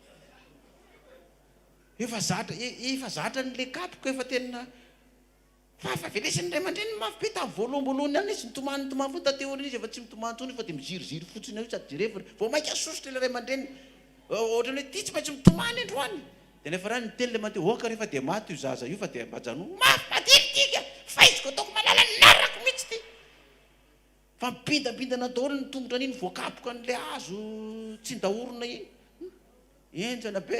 efa zatra n'le kapoka efa tena fa velesiny ray aman-dreny mafy be tamin'ny voalohany any izy nitomany foana tateoriny izy efa tsy mitomany tsony fa dia miziriziry fotsiny io sady jerevina vao maika sosotra le ray aman-dreny ohatrany hoe ty tsy maintsy mitomany androany dia nefa rano ny teny le mandeha oaka rehefa dia maty io zaza io fa dia majano mafy matetitika faiziko ataoko malala narako mihitsy ty fa mipindapindana daholo ny tongotra an'iny voakapoka an'le hazo tsy ndahorona iny enjana be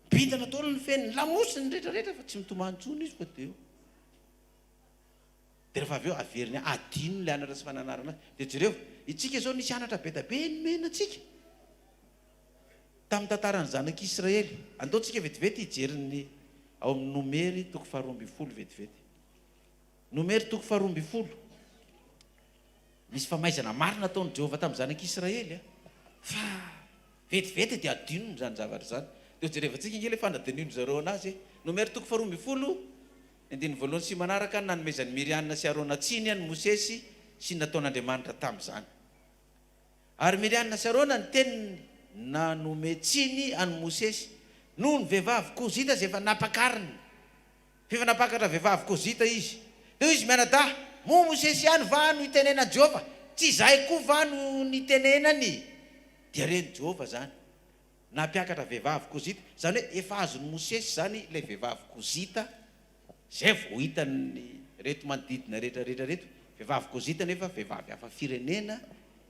mipindana daholo ny feniny lamosiny rehetrarehetra fa tsy mitomany tsony izy fa dia rehefa avy eo averiny adino le anatra sy fananarana dia jereo itsika zao nisy anatra be da be nomenantsika tamin'ny tantarany zanak'Israely. Andaontsika vetivety hijeriny ao amin'ny Nomery 12 vetivety. Nomery 12 misy famaizana marina ataony Jehova tamin'ny zanak'Israely fa vetivety dia adinony zany zavatra zany. Dia jerevantsika inge le fanadininy zareo anazy. Nomery 12 andiny voalohany sy manaraka nanomezany Miriana sy Arona tsiny any Mosesy sy nataon'Andriamanitra tamin'izany. Ary Miriana sy Arona ny teniny nanome tsiny any Mosesy noho ny vehivavy kozita zay efa napakariny. Efa napakatra vehivavy kozita izy. Dia izy mianada mo Mosesy ihany va no itenena Jehova, tsy zahay koa va no nitenenany. Dia reny Jehova zany nampiakatra vehivavy kozita zany hoe efa azony Mosesy zany le vehivavy kozita zay vao hitany reto manodidina rehetrarehetra reto. Vehivavy kozita nefa vehivavy hafa firenena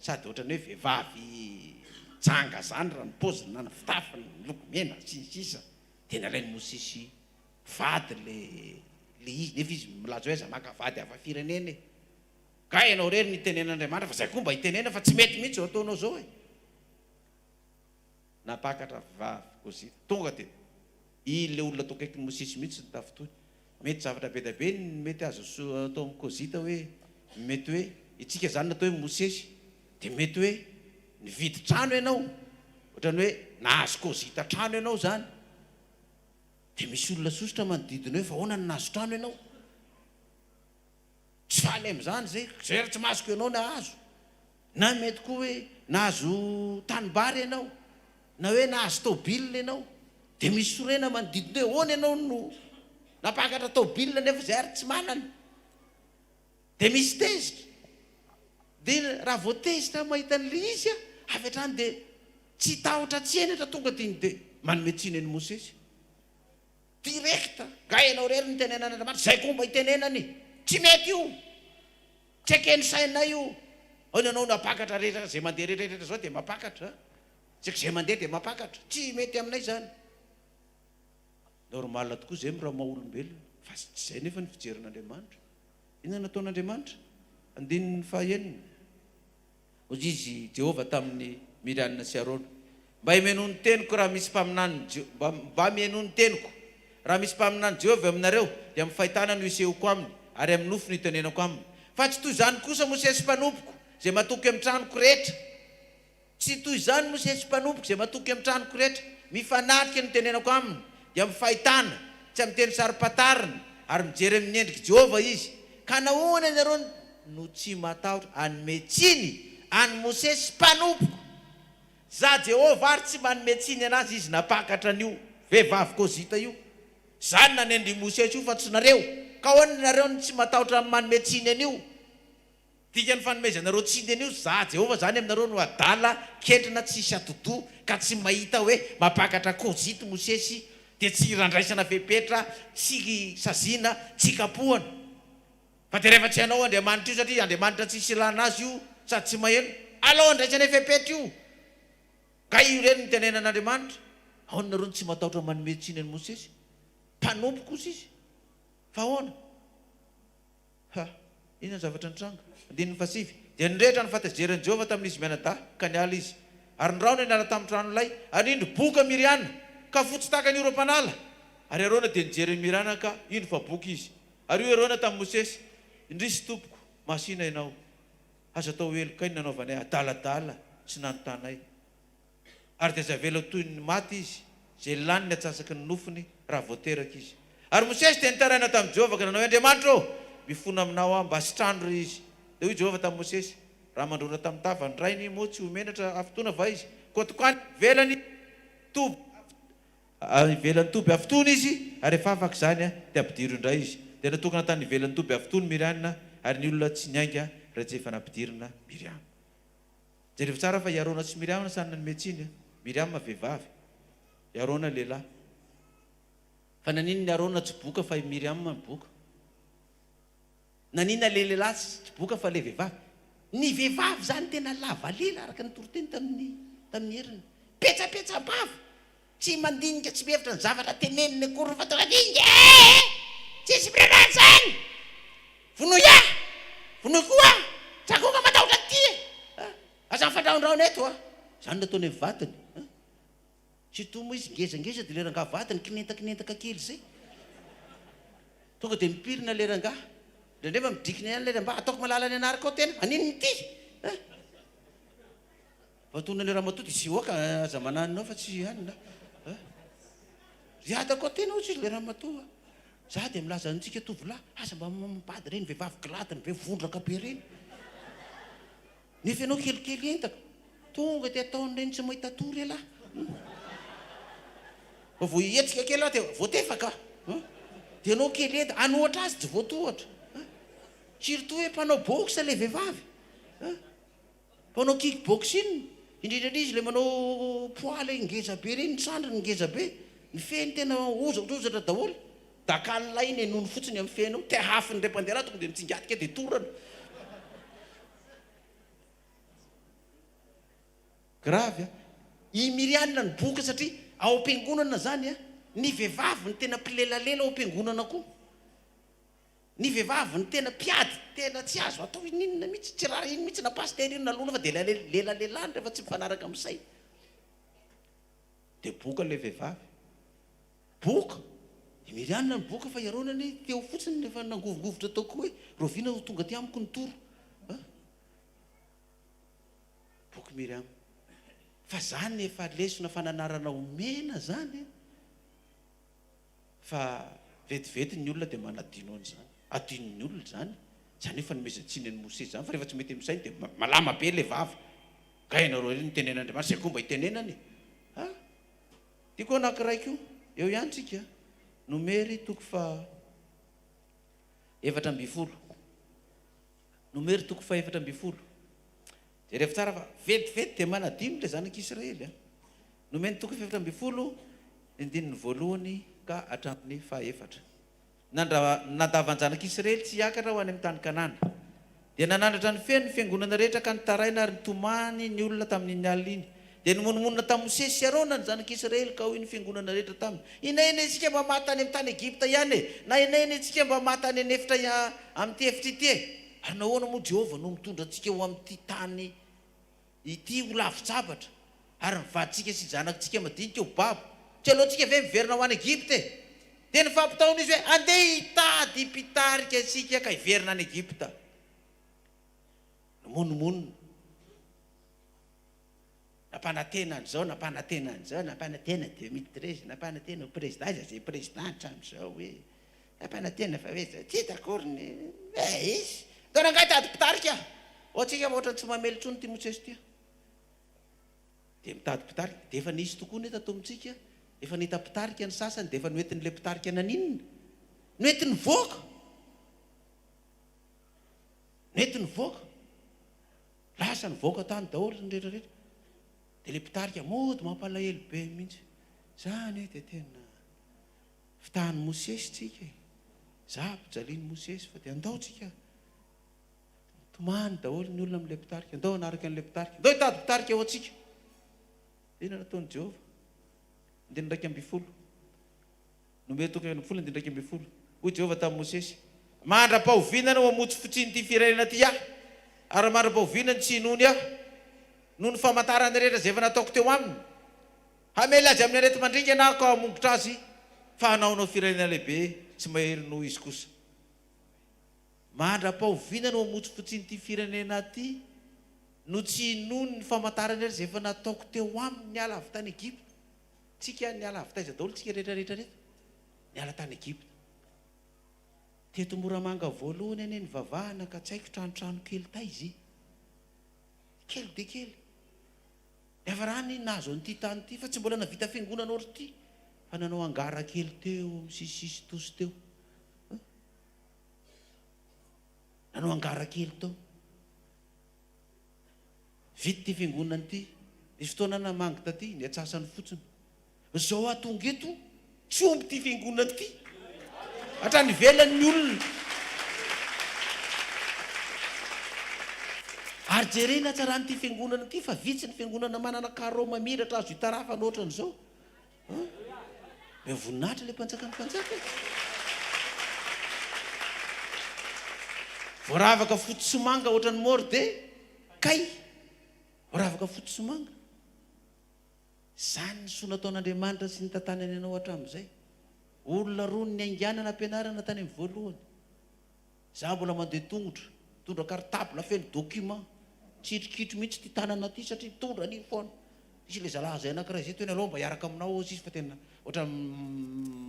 sady ohatrany hoe vehivavy janga zany raha ny paoziny na ny fitafiny ny loko mena sisa dia nalainy Mosesy vady le izy nefa izy milaza hoe aza maka vady hafa firenena ka ianao rery nitenen'Andriamanitra fa zay koa mba hitenena fa tsy mety mihitsy zao ataonao zao napakatra vehivavy kozita tonga dia ile olona tao akaiky Mosesy mihitsy ny tafitoy mety zavatra be da be mety azo atao amin'ny kozita hoe mety hoe itsika zany natao hoe Mosesy dia mety hoe nividy trano ianao ohatrany hoe nahazo kozita trano ianao zany dia misy olona sosotra manodidina hoe fa ahoana ny nahazo trano ianao tsy faly amin'izany zay zay tsy mahazoko ianao nahazo na mety koa hoe nahazo tanybary ianao na hoe nahazo tôbilina ianao dia misy sorena manodidina hoe hoana ianao no napakatra tôbilina nefa zay ary tsy manana dia misy tezitra dia raha vao tezitra mahita n'le izy avy hatrany dia tsy tahotra tsy enatra tonga diny dia manome tsiny ny Mosesy direkta ga ianao rery ny tenenan'Andriamanitra zay koa mba hitenenany tsy mety io tsy akeny sainay io any anao napakatra rehetra zay mandeha rehetrarehetra zao dia mapakatra tsy zay mandeha dia mapakatra tsy mety aminay zany normal tokoa zay raha maha-olombelona fa tsy zay nefa ny fijerin'Andriamanitra inona nataon'Andriamanitra andininy fahaenina ozy izy Jehova tamin'ny Miriam sy Arona mba himenony teniko raha misy mpaminany mba mienony teniko raha misy mpaminany Jehova aminareo dia amin'ny fahitana no isehoko aminy ary amin'ny nofo no itenenako aminy fa tsy toy izany kosa Mosesy mpanompoko zay matoky amin'ny tranoko rehetra tsy toy izany Mosesy mpanompoko zay matoky amin'ny tranoko rehetra mifanatrika no tenenako aminy dia amin'ny fahitana tsy amin'ny teny sari-patarina ary mijery amin'ny endriky Jehova izy ka nahoana ianareo no tsy matahotra anome tsiny any Mosesy mpanompoko za Jehova ary tsy manome tsiny anazy izy napakatra an'io vehivavy kozita io zany nanendry Mosesy io fa tsy nareo ka hoana nareo no tsy matahotra amin'ny manome tsiny an'io dikany fanomezanareo tsiny an'io za Jehova zany aminareo no adala ketrina tsisy atodo ka tsy mahita hoe mapakatra kozita Mosesy dia tsy randraisana fepetra tsy sazina tsy kapohana fa dia rehefa tsy hanao Andriamanitra io satria Andriamanitra tsisy ilana azy io sady tsy maheno alao andraisana fepetra io ka io reny ny tenenan'Andriamanitra ahoana nareo tsy matahotra manome tsiny any Mosesy mpanompoko kosa izy fa ahoana inona zavatra nitranga andininy fasivy dia nirehitra ny fatajeren'i Jehova tamin'izy mianadahy ka niala izy ary niraona niala tamin'ny tranolay ary indro boka Miriana ka fotsy takany iro mpanala ary Arona dia nijery Miriana ka indro fa boka izy ary io Arona tamin'ny Mosesy indrisy tompoko masina ianao aza atao eloka ny nanaovanay adaladala sy nanotanay ary dia zavela toy ny maty izy zay lany ny atsasaky ny nofony raha voateraka izy ary Mosesy dia nitaraina tamin'i Jehova ka nanao Andriamanitra mifona aminao aho mba sitrandro izy dia hoy Jehova tamin'i Mosesy raha mandrona tamin'ny tava ndrainy moa tsy homenatra afotoana va izy koa tokany velany toby ivelany toby avotony izy ary efa afaka zany dia ampidiry indray izy dia natokana tany ivelany toby avotony Miriana ary ny olona tsy niainga raha tsy efa nampidirina Miriam jereva tsara fa Arona sy Miriam sany nanome tsiny Miriam vehivavy Arona lehilahy fa nanino ny Arona tsy boka fa Miriam boka nanina le lehilahy tsy boka fa le vehivavy ny vehivavy zany tena lava lela araka ny toroteny tamin'ny heriny petsapetsam-bavy tsy mandinika tsy mihevitra ny zavatra teneniny akory fa tonga dinika tsisy mirarany zany vonoya vonoy koa sakoka matahotra ty aza fandrahondrahona eto zany nataony amin'ny vatany tsy to moa izy ngezangeza dia lerangah vatany kinentakiny kely zay tonga dia mipirina lerangah ndrendrefa midikiny ihany lera mba ataoko malala ny anaraka ao tena aninony ty fatona le raha matoty sy oaka aza mananinao fa tsy hanina riatako ao tena ohatsy izy le raha matoa za dia milaza antsika tovolahy asa mba mambady reny vehivavy gilatiny be vondraka be reny nefa ianao kelikely entaka tonga dia ataon'ireny tsy mahita tory alahy vo ietsika kely ah dia voatefaka dia anao kely enta anohatra azy tsy voatohatra tsiry to hoe mpanao boxe le vehivavy mpanao kick boxing indrindra izy le manao poids le ngeza be reny ny sandriny ngeza be ny feny tena ozatra daholo dakalilay iny enony fotsiny amin'ny fenao te hafiny le mpandeha raha tonga dia mitsingatika dia torana gravy i Miriana ny boka satria ao am-piangonana zany ny vehivavy ny tena mpilelalela ao am-piangonana koa ny vehivavy ny tena piady tena tsy azo atao ininona mihitsy tsy raha iny mihitsy na paster iny nalona fa dia lelalelany rehefa tsy mifanaraka amin'ny say dia boka le vehivavy boka i Miriana ny boka fa Arona ny teo fotsiny nefa nangovingovotra ataoko hoe rovina ho tonga ty amiko ny toro boka Miriam fa zany efa lesona fananarana omena zany fa vetivety ny olona dia manadino an'izany adino ny olona zany zany efa nomezantsiny ny Mose zany fa rehefa tsy mety amin'izay dia malama be le vava. Gainareo ny tenen'Andriamanitra zay komba itenenany. Tiako anankiray koa eo ihany tsika Nomery toko fa 7:20. Nomery toko fa 7:20. Jereo tsara fa vetivety dia manadino le zanak'Israely. Nomery toko 7:20 indininy voalohany ka hatramin'ny 4. Nandavan zanak'Israely tsy hiakatra ho any amin'ny tany Kanana. Dia nanandratra ny feno ny fiangonana rehetra ka nitaraina ary nitomany ny olona tamin'iny alina iny. Dia nimononmonina tamin'ny Mose sy Arona ny zanak'Israely ka hoy ny fiangonana rehetra taminy. Inaina isika mba matany amin'ny tany Egipta ihany e? Na inaina isika mba matany any efitra amin'ity efitra ity e? Ary nahoana moa Jehovah no mitondra antsika ho amin'ity tany ity ho lavitsabatra ary mivaditsika sy zanakitsika madinika ho babo. Tsy alohantsika ve miverina ho any Egipta e? Dia ny fampitaony izy hoe andeha hitady mpitarika isika ka hiverina any Egipta. Monomonina. Nampanantena an'izao, nampanantena an'izao, nampanantena 2013, nampanantena ho président zay président hatramin'izao hoe nampanantena fa hoe tsy d'accord ny izy. Tona angaha tady mpitarika. Ohatsika ohatra tsy mamely intsony ty Mosesy ty. Dia mitady mpitarika. Dia efa nisy tokoa ny tato amintsika. Efa nita mpitarika ny sasany dia efa noentin'ilay mpitarika naninona. Noentin'ny voaka. Noentin'ny voaka. Lasa ny voaka tany daholo ny rehetrarehetra. Dia ilay mpitarika mody mampalahelo be mihitsy. Zany dia tena fitahan'ny Mosesy tsika. Zapijalian'ny Mosesy fa dia andaotsika. Tomany daholo ny olona amin'ilay mpitarika. Andao anaraka an'ilay mpitarika. Andao hitady mpitarika ao antsika. Inona nataon'i Jehovah? 11:20. Nomery toko 7:20 11:20. Hoy Jehovah tamin'i Mosesy: mandra-pahovinana ho hamotsy fotsiny ty firenena ty aho, ary mandra-pahovinana tsy hinony aho noho ny famantarany rehetra zay efa nataoko teo aminy. Hamela azy amin'ny arety mandringa na ka hamongotra azy fa hanaonao firenena lehibe tsy mahery noho izy kosa. Mandra-pahovinana ho hamotsy fotsiny ty firenena ty no tsy hinony ny famantarany rehetra zay efa nataoko teo aminy niala avy tany Egipta. Tsika niala avy taiza daholo tsika rehetrarehetra rehetra. Niala tany Egipta. Teto Moramanga voalohany ane ny vavahana ka tsy haiko tranotrano kely taizy. Kely dia kely. Nevarany nahazo an'ity tany ity fa tsy mbola navita fiangonana ohatry ity. Fa nanao angara kely teo misisisy tosy teo. Nanao angara kely teo. Vita ty fiangonana ity. Nisy fotoana namangy taty ny atsasany fotsiny. Zao atonga eto tsy omby ty fiangonana ity. Hatrany velan'ny olona. Ary jerena tsara n'ity fiangonana ity fa vitsy ny fiangonana manana carreau mamiratra azo hitarafana ohatran'izao. Voninahitra ilay mpanjakany mpanjaka. Voaravaka fotsy sy manga ohatran'ny Mordekay. Voaravaka fotsy sy manga. Zany ny soa nataon'Andriamanitra sy ny tantanany ianao hatramin'izay. Olona roa ny ainganana ampianarana tany amin'ny voalohany. Za mbola mandeha tongotra, mitondra cartable feno document. Tsitrikitro mihitsy ty tanana ty satria mitondra an'iny foana. Isy le zalahy zay anankiray zay toy ny aloha mba hiaraka aminao izy fa tena ohatra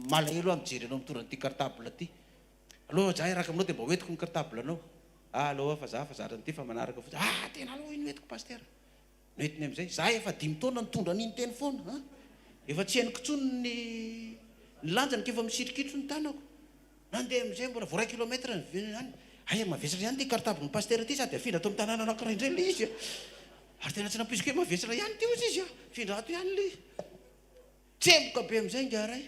malahelo aho mijery anao mitondra an'ity cartable ty. Aloha za hiaraka aminao dia mba hoentiko ny cartable anao. Aloha fa zatra an'ity fa manaraka fotsiny. Tena aloha iny hoentiko paster. Noentiny amin'izay. Za efa 5 taona nitondra an'iny teny foana. Efa tsy henoko intsony ny lanjany ka efa misitrikitro ny tanako. Nandeha amin'izay mbola voa 1 kilomètre any. Aya mavesatra ihany ty cartable ny paster ty sady afindra ato amin'ny tanàna anankiray indray le izy. Ary tena tsy nampisiko hoe mavesatra ihany ty ozy izy. Findra ato ihany le izy. Tsemboka be amin'izay ngaray.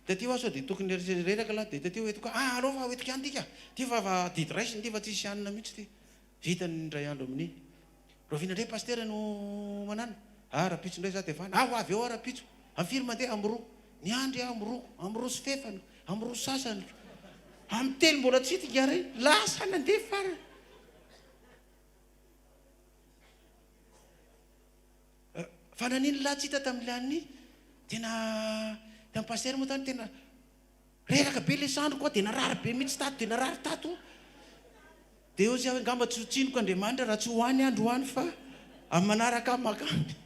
Dia ty hoa sao dia tokony reraka lahy dia ty hoetiko. Aloha fa hoetiko ihany tika. Ty fa didy raisiny ty fa tsisy anina mihitsy ty. Vitany indray andro amin'ny. Roviana indray paster no manana. Rapitso indray za dia vana. Avy eo rapitso. Amfiry mandeha amroa. Ny andry amroa sy fefany. Amroa sasany. Amin'ny telo mbola tsy hita ngaray. Lasa nandeha farany. Fa nanino lahy tsy hita tamin'ilay aniny. Tena tamin'ny paster moa tany tena reraka be le sandro koa dia narary be mihitsy tato dia narary tato. Dia eo zay angamba tsy hotsinoko Andriamanitra raha tsy hoany andro hoany fa amin'ny manaraka makany.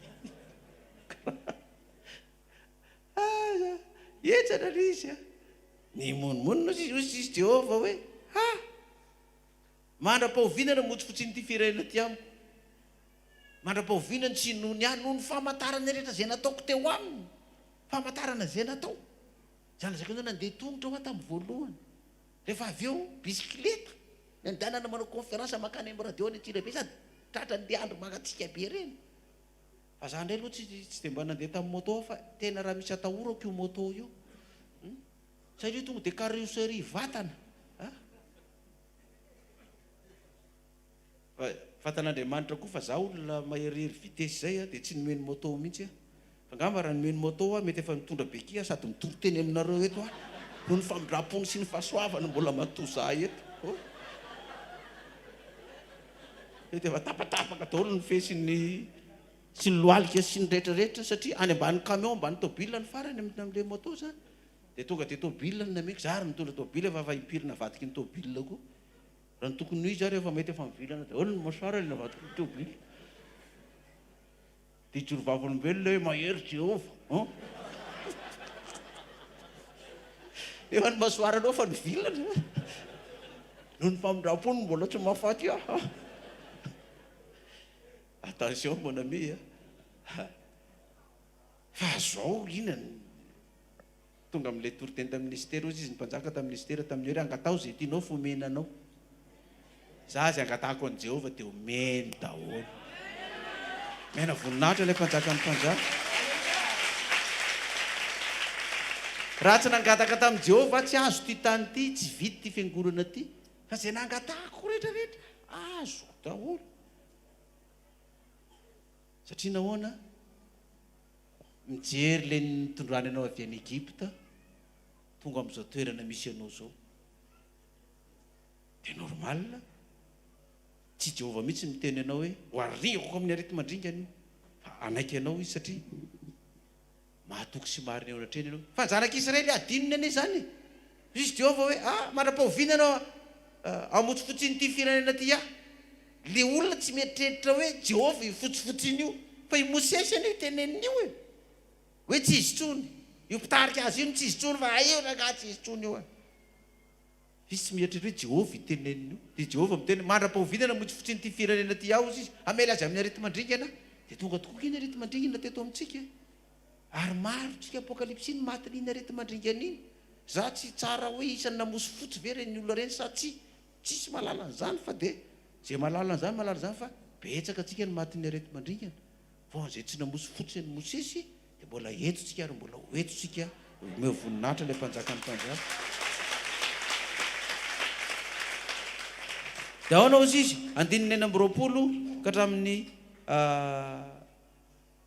Etsana le izy. Ny monmonina izy Jehovah hoe mandra-pahovinana motsy fotsiny ty firenena ty amiko. Mandra-pahovinana tsy noho ny any noho ny famantarana rehetra zay nataoko teo aminy. Famantarana zay natao. Zany zakany hoe nandeha tongotra ho tamin'ny voalohany. Rehefa avy eo bisikileta. Nandehanana manao conférence makany amin'ny radio ny Antsirabe sady tratra andeha andro magatsika be reny. Fa za ndray aloha tsy dia mba nandeha tamin'ny moto fa tena raha misy atahorako io moto io. Satria tonga dia carrosserie vatana. Fatan'Andriamanitra koa fa za olona maherihery vitesy zay dia tsy nomeny moto mihitsy. Fa ngamba raha nomeny moto mety efa mitondra bekia sady mitoro teny aminareo eto noho ny famindrapony sy ny fahasoavana mbola matoa za eto. Mety efa tapatapaka daholo ny fesy sy ny lohalika sy ny rehetrarehetra satria any ambany camion ambany tôbila ny farany amin'ilay moto zany. Dia tonga dia tôbila ny nameko za ary mitondra tôbila efa impirina vadiky ny tôbila koa. Raha ny tokony ho izy ary efa mety efa mivilana daholo ny masoara ilay navadiky ny tôbila. Dia joro vavolombelona hoe mahery Jehova. Efa ny masoaranao fa nivilana. Noho ny famindrapony mbola tsy mahafaty aho. Attention mon ami. Fa zao inona tonga amin'ilay toriteny tamin'ny ministera ozy izy ny mpanjaka tamin'ny ministera tamin'ny hoe angatao zay tianao fomenanao. Za zay angatahako an'i Jehova dia omeny daholo. Mena voninahitra ilay mpanjaka ny mpanjaka. Raha tsy nangataka tamin'i Jehova tsy azo ty tany ty, tsy vity ty fiangonana ty. Fa zay nangatahako rehetrarehetra azo daholo. Satria nahoana mijery ilay nitondrany anao avy any Egypta tonga amin'izao toerana misy anao zao. Dia normal. Tsy Jehova mihitsy miteny anao hoe ho ariako amin'ny areti-mandringana io. Fa anaiky anao izy satria mahatoky sy marina eo anatreny ianao. Fa ny zanak'Israely adinony ane zany. Izy Jehova hoe mandra-pahoviana anao amotsy fotsiny ty firenena ty le olona tsy mieritreritra hoe Jehova io fotsifotsiny io. Fa i Mosesy io teneniny io hoe tsy izy tsony. Io mpitarika azy io tsy izy tsony fa io raga tsy izy tsony io. Izy tsy mieritreritra hoe Jehova iteneniny io. Dia Jehova miteny mandra-pahovinana amotsy fotsiny ty firenena ty aho izy. Amela azy amin'ny areti-mandringana. Dia tonga tokoa iny areti-mandringana teto amintsika. Ary maro tsika apokalipsy iny maty n'iny areti-mandringana iny. Za tsy tsara hoe isany namosy fotsy ve reny olona reny sa tsisy malala an'izany fa dia zay malala an'izany malala zany fa betsaka tsika ny maty ny areti-mandringana. Fa zay tsy namosy fotsy ny Mosesy dia mbola eto tsika ary mbola hoeto tsika me voninahitra ilay mpanjaka ny mpanjaka. Dia ahoana ozy izy andininy 4 ka hatramin'ny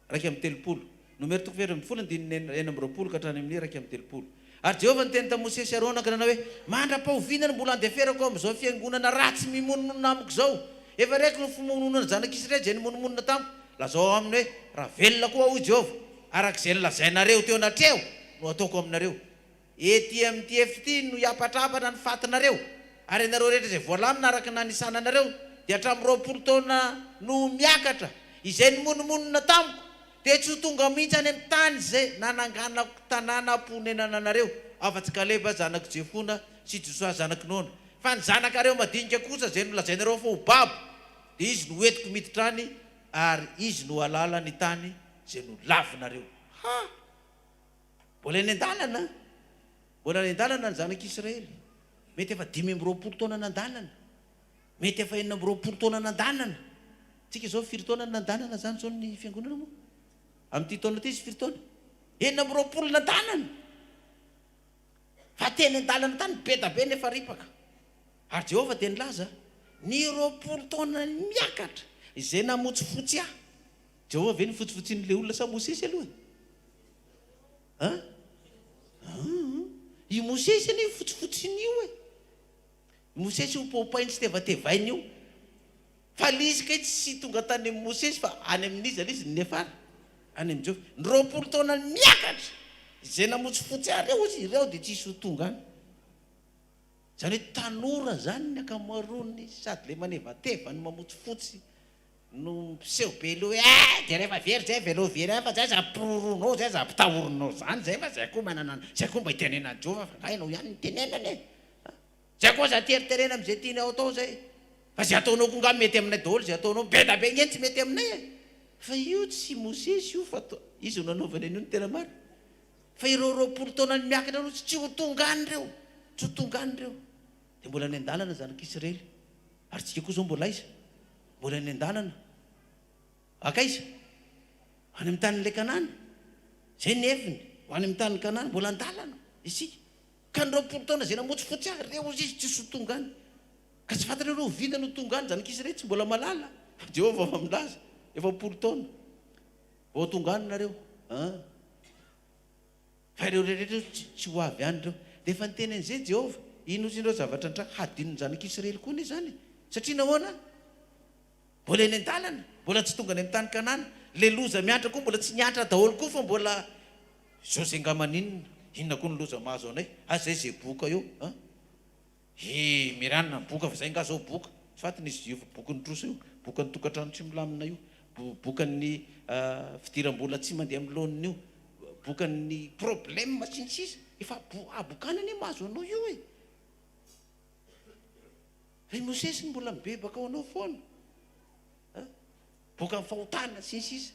1:30. Nomero toko 2 andininy 4 ka hatramin'ny 1:30. Ary Jehova niteny ta Mosesy Arona ka nanao hoe mandra-pahovinana mbola andeferako amin'izao fiangonana ratsy mimononona amiko zao. Efa raiky no fimononana zanak'Israely zay nimononona tamiko. Lazao aminy hoe raha velona koa hoy Jehova arak'izay nilazainareo teo anatreo no ataoko aminareo. Ety amin'ity efity no hiapatrapana ny fatinareo. Ary ianareo rehetra izay voalamina araka nanisana anareo dia hatramin'ny 20 taona no miakatra izay nimononmonona tamiko. Dia tsy ho tonga mihitsy any amin'ny tany zay nananganako tanàna amponenana anareo. Afa-tsy Kaleba zanaky Jefona sy Josoa zanaky Nona. Fa ny zanakareo madinika kosa zay nolazainareo fa ho babo. Dia izy no hoentiko miditra any ary izy no halala ny tany zay no lavinareo. Mbola any an-dalana. Mbola any an-dalana ny zanak'Israely. Mety efa 520 taona nan-dalana. Mety efa 420 taona nan-dalana. Tsika zao 4 taona nan-dalana zany zao ny fiangonana moa. Amin'ity taona ty izy 4 taona. 420 nan-dalana. Fa teny an-dalana tany be da be nefa ripaka. Ary Jehova dia nilaza ny 20 taona miakatra izay namotsy fotsy aho. Jehova ve ny fotsifotsiny'le olona sa Mosesy aloha? I Mosesy anie fotsifotsiny io e. Mosesy ho popainy sy tevatevainy io. Fa lisika itsy sy tonga tany amin'ny Mosesy fa any amin'izy izy nefara. Any amin'ny Jehova. Ny 20 taona miakatra izay namotsy fotsy aho reo izy ireo dia tsisy ho tonga any. Zany hoe tanora zany ny akamaroany sady le manevateva ny mamotsy fotsy no mpiseho be lo hoe dia rehefa very zay velao very fa zay zampiroroanao zay zampitahorinao zany zay fa zay koa manana zay koa mba hitenenan'i Jehova fa ngainao ihany ny tenenany e. Zay koa za teriterena amin'izay tiany ao atao zay. fa zay ataonao ko nga mety aminay daholo zay ataonao beda be igny tsy mety aminay e fa io tsy Mosesy io fa izy ho nanaovana an'io ny tena marina fa ireo 20 taona ny miakatra aloha tsy ho tongany reo tsy ho tongany reo dia mbola ny an-dalana zanak'Israely ary tsika koa zao mbola iza mbola ny an-dalana akaiza ho any amin'ny tanin'ilay Kanana zay ny heviny ho any amin'ny tanin'ny Kanana mbola an-dalana isika ka ny 20 taona zay namotsy fotsy ahy reo izy tsisy ho tongany ka tsy fantatra ireo vita no tongany zanak'Israely tsy mbola malala Jehovah efa milaza 40 taona vao tongany nareo fa ireo rehetra tsy ho avy any reo dia efa niteny an'izay Jehovah ino izy ireo zavatra antraka hadinony zanak'Israely koa ny zany satria nahoana mbola eny an-dalana mbola tsy tonga any amin'ny tany Kanana le loza miantra koa mbola tsy niantra daholo koa fa mbola zao zay ngamaninona inona koa ny loza mahazo anay zay zay boka io miranina boka fa zay nga zao boka tsy fatiny izy io boky ny troso io boka ny tokantrano tsy milamina io boka ny fidiram-bola tsy mandeha amin'ny laonina io boka ny problème sinitsisa efa abokanany mahazo anao io e fa Mosesy mbola mibebaka ao anao foana boka ny fahotana sinsisa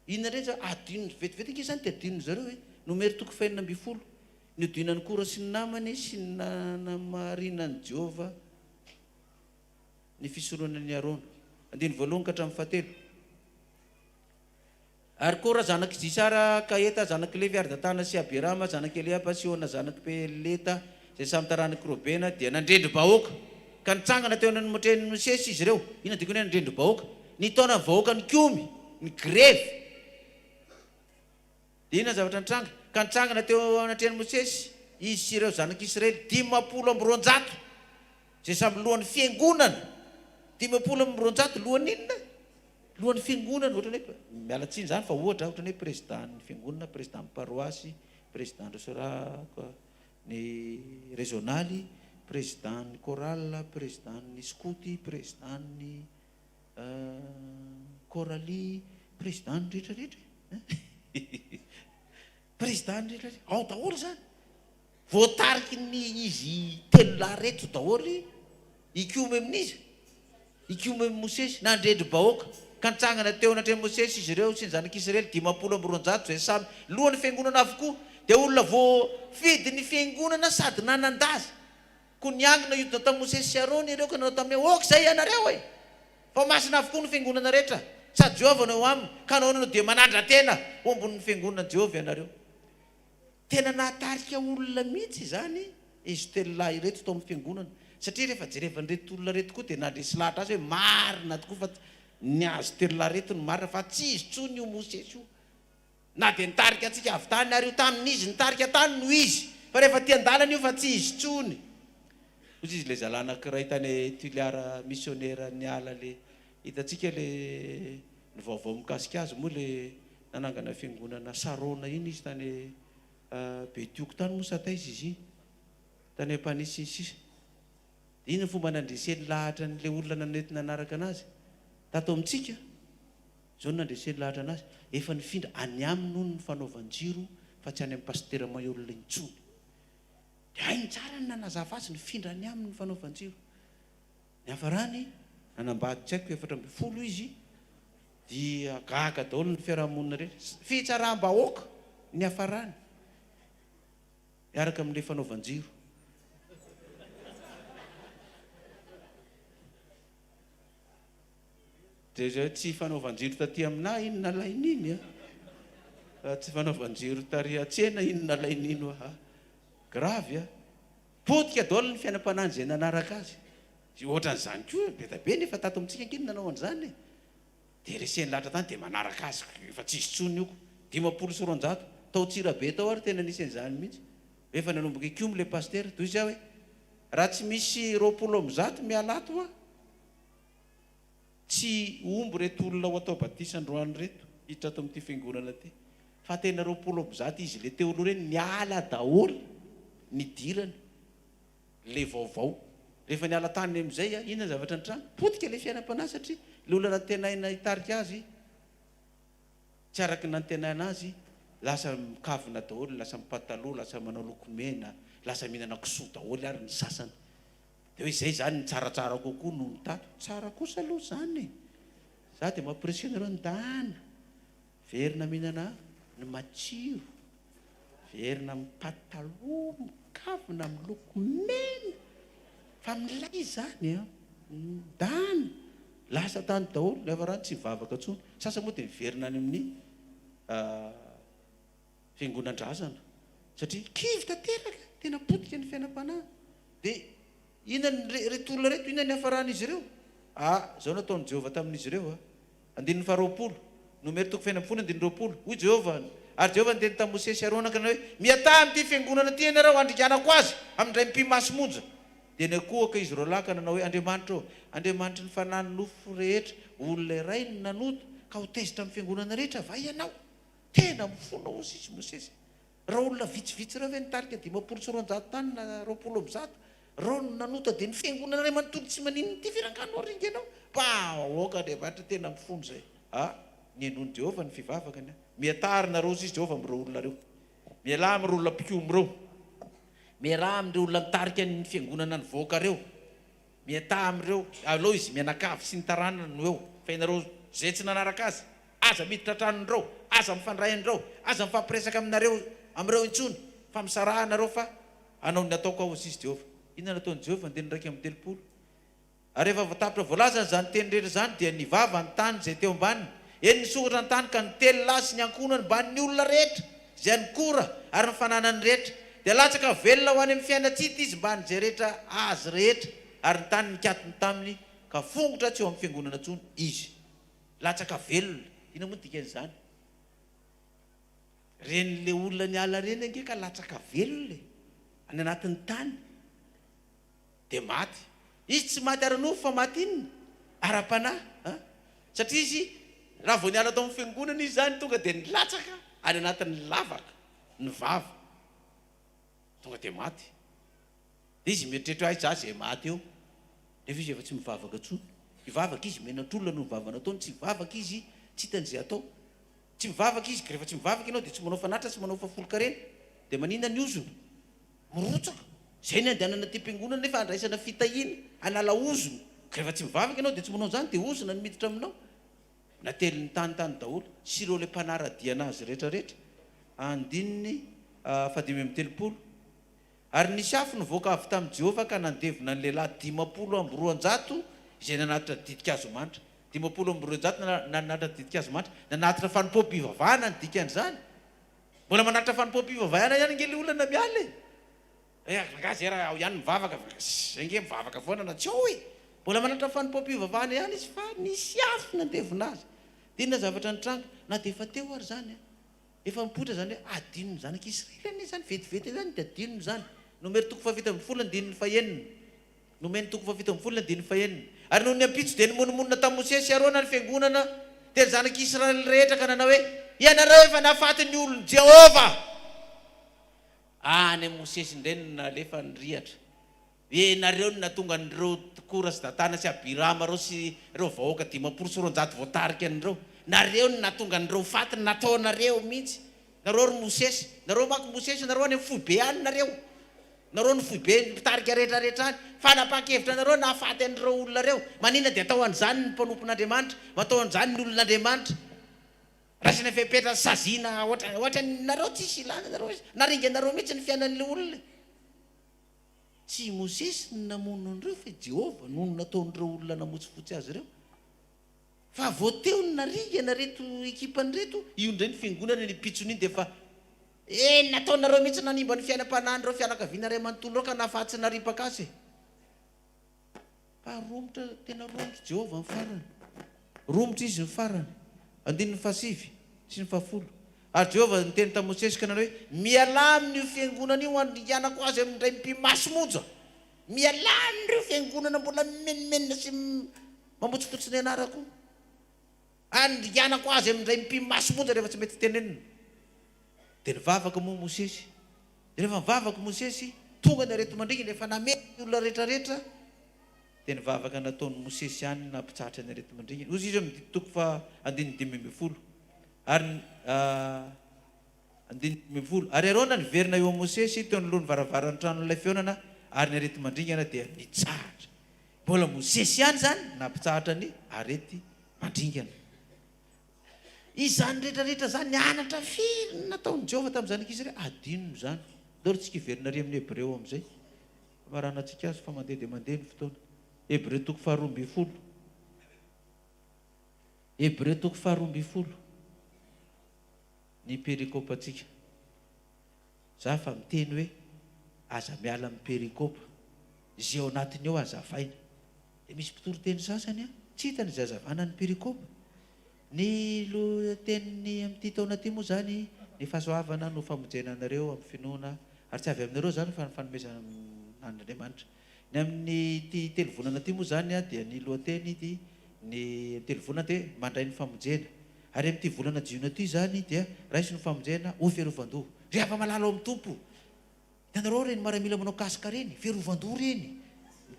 inona reny za adino vetivety nge zany ty adinony zareo hoe nomero toko 240 ny odinany kora sy ny namany sy ny namarinany Jehovah ny fisoroanany Arona 1 ka hatramin'ny 7 ary Kora zanaky Zisara Kaeta zanaky Levi ary Datana sy Abirama zanaky Eliaba sy Ona zanaky Peleta zay samy taranaky Robena dia nandrendry bahoaka ka nitsangana teo amin'ny motren'ny Mosesy izy ireo inona dikony hoe nandrendry bahoaka ny taona vahoaka ny kiomy ny grevy dia inona zavatra nitranga ka nitsangana teo anatrehan'ny Mosesy izy sy ireo zanak'Israely 520 zay samy lohan'ny fiangonana 520 lohan'ny inona lohan'ny fiangonana ohatrany hoe mialatsiny zany fa ohatra ohatrany hoe présidentny fiangonana président paroasy président ny régionaly président ny chorale président ny scouty président ny choralie président ny rehetrarehetra président ny rehetrarehetra ao daholo zany voatariky ny izy telo lahy reto daholo ikiomy amin'izy ikiomy amin'ny Mosesy nandrendry bahoaka ka nitsangana teo anatrehan'ny Mosesy izy ireo sy ny zanak'Israely 520 zay samy lohan'ny fiangonana avokoa dia olona vo fidy ny fiangonana sady nanan-daza ko niangona io tamin'ny Mosesy sy Arona ireo ka nanao tamin'ny ok zay ianareo e fa masina avokoa ny fiangonana rehetra sady Jehovah nao aminy ka naonano dia manandra tena ombonin'ny fiangonana Jehovah ianareo tena nahatarika olona mihitsy zany izy telo lahy reto tao amin'ny fiangonana satria rehefa jerevan'ireto olona reto koa dia nandresy lahatra azy hoe marina tokoa fa ny azo telo lahy reto ny marina fa tsy izy tsony io Mosesy io na dia nitarika antsika avy tany ary io tamin'izy nitarika tany no izy fa rehefa tian-dalana io fa tsy izy tsony ozy izy le zalana anankiray tany Tuliara missionnaire ny ala le hitantsika le ny vaovao mikasika azy moa le nanangana fiangonana Sarona iny izy tany Betioko tany moa satay izy tany Epanisy sisa iny ny fomba nandreseny lahatra n'le olona nanety nanaraka anazy tato amintsika zao nandreseny lahatra anazy efa nifindra any aminy noho ny fanaovan-jiro fa tsy any amin'ny pastera mahay-olona intsony dia hainy tsara ny nanazava azy nifindra any aminy ny fanaovan-jiro ny hafarany nanambady tsy haiko 720 izy dia gaga daholo ny fiarahamonina rehetra fitsaraham-bahoaka ny hafarany miaraka amin'ilay fanaovan-jiro dia zay tsy fanaovan-jiro taty amina inona laininy tsy fanaovan-jiro tary atsena inona lainino gravy potika daholo ny fiainam-panany zay nanaraka azy ohatran'izany koa be da be nefa tato amintsika ankiny nanao an'izany dia reseny lahatra tany dia manaraka azy efa tsy izy tsony io 520 tao tsirabe tao ary tena nisy an'izany mihitsy efa nanomboka ikiomy le paster toy izy hoe raha tsy misy 20 mialato tsy omby reto olona ho atao batisandroany reto hiditra ato amin'ity fiangonana ty fa tena 20 izy le teo aloha reny niala daholo nidirany le vaovao rehefa niala tany amin'izay inona zavatra nitrano potika le fiainam-panahy satria le olona nantenaina hitarika azy tsy araky nantenaina azy lasa mikavina daholo lasa mipataloha lasa manao lokomena lasa mihinana kisoa daholo ary ny sasany dia hoe izay zany ny tsaratsara kokoa no nitato tsara kosa aloha zany za dia mampiresena reo ny dahana verina mihinana ny matsiro verina mipataloha mikavina miloko mena fa milay zany a dahana lasa tany daholo nefa rano tsy vavaka ntsony sasa moa dia miverina any amin'ny fiangonandrazana satria kivy tanteraka tena potika ny fiainam-panahy dia inona reto olona reto inona ny hafaran'izy ireo zao nataon'i Jehovah tamin'izy ireo andininy faharoapolo nomero toko faina folo andininy roapolo hoy Jehovah ary Jehovah niteny tamin'i Mosesy Arona ka hoe miata amin'ity fiangonana ty ianareo andrikanako azy amindray mpimasomonja dia ny akohaka izy reo lahy ka nanao hoe Andriamanitra ny fanahy ny nofo rehetra olona iray ny nanoto ka ho tezitra amin'ny fiangonana rehetra va ianao tena mifona ozy izy Mosesy raha olona vitsivitsy reo ve nitarika 500 tany na 20 reo no nanota dia ny fiangonana ray manontolo tsy manino ty firangano aringa ianao paoka Andriamanitra tena mifono zay ny enony Jehovah ny fivavakany miatarina reo izy Jehovah amin'ireo olona reo miala amin'ireo olona mpikomy reo miara amin'ireo olona nitarika ny fiangonana ny voaka reo miata amin'ireo aleo izy mianakavy sy ny taranana no eo fa ianareo zay tsy nanaraka azy aza miditra tranon'ireo aza mifandray an'ireo aza mifampiresaka aminareo amin'ireo intsony fa misarahanareo fa anao ny ataoko ao izy Jehovah inona nataon'i Jehovah andeny raiky amin'ny telopolo ary rehefa voatapitra voalazana zany teny rehetra zany dia nivava ny tany zay teo ambaniny eny nisokatra ny tany ka ny telo lahy sy ny ankonany mban'ny olona rehetra zay nykora ary ny fananany rehetra dia latsaka velona ho any amin'ny fiainatsity izy mba nyzay rehetra azy rehetra ary ny tany nikatony taminy ka fongotra tsy eo amin'ny fiangonana ntsony izy latsaka velona ina moa dikan'izany ren'le olona ny ala reny ange ka latsaka velona any anatin'ny tany dia maty izy tsy maty ara-nofo fa maty inona ara-panahy satria izy raha vao niala tao amin'ny fiangonana izy zany tonga dia nilatsaka any anatin'ny lavaka ny vava tonga dia maty dia izy mieritreritra ay za zay maty eo nefa izy efa tsy mivavaka ntsony mivavaka izy menantr'olona no mivavana ataony tsy mivavaka izy tsy hitan'izay atao tsy mivavaka izy rehefa tsy mivavaka ianao dia tsy manao fanatra tsy manao fafolo-karena dia manina ny ozony mirotsaka zay ny andehanana ty mpiangonana nefa andraisana fitahiana anala ozony rehefa tsy mivavaka ianao dia tsy manao zany dia ozona ny miditra aminao nately ny tanytany daholo sy ireo le mpanaradiana azy rehetrarehetra andininy 5 ary nisy afo nivoaka avy tamin'i Jehovah ka nandevona ny lehilahy 500 izay nanatitra didikazo manitra 500 nanatitra didikazo manitra nanatitra fanompom-pivavahana ny dikan'izany mbola manatitra fanompom-pivavahana ihany nge le olana miala gazy raha ihany mivavaka zay nge mivavaka foana na tsy ao mbola manatitra fanompom-pivavahana ihany izy fa nisy afo nandevona azy dia inona zavatra nitranga na dia efa teo ary zany efa mipotra zany hoe adino ny zanak'Israely zany vetivety zany dia adino zany nomero toko fafito amin'ny folo andininy fahenina nomeny toko fafito amin'ny folo andininy fahenina ary noho ny ampitso dia nymonomonina tamin'i Mosesy Arona ny fiangonana dia ny zanak'Israely rehetra ka nanao hoe ianareo efa nahafaty ny olon' Jehovah any Mosesy indray nalefa nyrihatra nareo no natonga an'ireo kora sy datana sy Abirama reo sy ireo vahoaka 500 voatarika an'ireo nareo no natonga an'ireo fatiny nataonareo mihitsy nareo ry Mosesy nareo mako Mosesy nareo any amin'ny foibe any nareo ny foibe mitarika rehetrarehetra any fa napakevitra nareo nahafaty an'ireo olona reo manina dia atao an'izany ny mpanompon'Andriamanitra matao an'izany ny olon'Andriamanitra rasina fepetra sazina ohatra nareo tsisy ilana nareo naringa nareo mihitsy ny fiainan'le olona tsy Mosesy ny namono an'ireo fa Jehovah no nataon'ireo olona namotsifotsy azy ireo fa voateo ny naringana reto ekipany reto io indray ny fiangonana ny pitsony iny dia fa nataonareo mihitsy nanimba ny fiainam-panahyn'ireo fianakaviana ray manontolo reo ka nahafatsy naripaka azy fa romotra tena romotra Jehovah ny farany romotra izy ny farany andininy 7 sy ny 10 ary Jehovah niteny tamin'i Mosesy ka nanao hoe miala amin'io fiangonana io andrianako azy amin'indray mpimasomonja miala amin'ireo fiangonana mbola menimenina sy mamotsifotsy ny anarako andrianako azy amin'indray mpimasomonja rehefa tsy mety tenenina dia nivavaka moa Mosesy rehefa nivavaka Mosesy tonga ny areto mandringana efa namety olona rehetrarehetra dia nivavaka nataon'ny Mosesy ihany nampitsahatra ny areto mandringana ozy izy amin'ny toko fa 5 ary 5 ary Arona niverina eo Mosesy teo anolohan'ny varavaran'ny tranon'ilay fihaonana ary ny arety mandringana dia nitsahatra. Mbola Mosesy ihany zany nampitsahatra ny arety mandringana. Izany rehetrarehetra zany nianatra firy nataon'i Jehovah tamin'izany ankizy ireo, adinony zany. Daholo tsika hiverina ary amin'ny Hebreo amin'izay. Maranantsika azy fa mandeha dia mandeha ny fotoana. Hebreo 12. Hebreo 12. Ny perikôpa atsika. Za fa miteny hoe aza miala amin'ny perikôpa. Izay ao anatiny ao azavaina. Dia misy mpitory-teny sasany tsy hitany izay azavana ny perikôpa. Ny lohateniny amin'ity taona ity moa zany ny fahasoavana no famonjena anareo amin'ny finoana ary tsy avy aminareo zany fa ny fanomezana an'Andriamanitra. Ny amin'ny ty telo volana ity moa zany dia ny lohateny ty ny telo volana dia mandray ny famonjena. Ary amin'ity volana jiona ity zany dia raisy ny famonjena ho fiarovan-doha. Rehefa malala ao amin'ny tompo. Hitanareo reny maramila manao kasika reny, fiarovan-doha reny.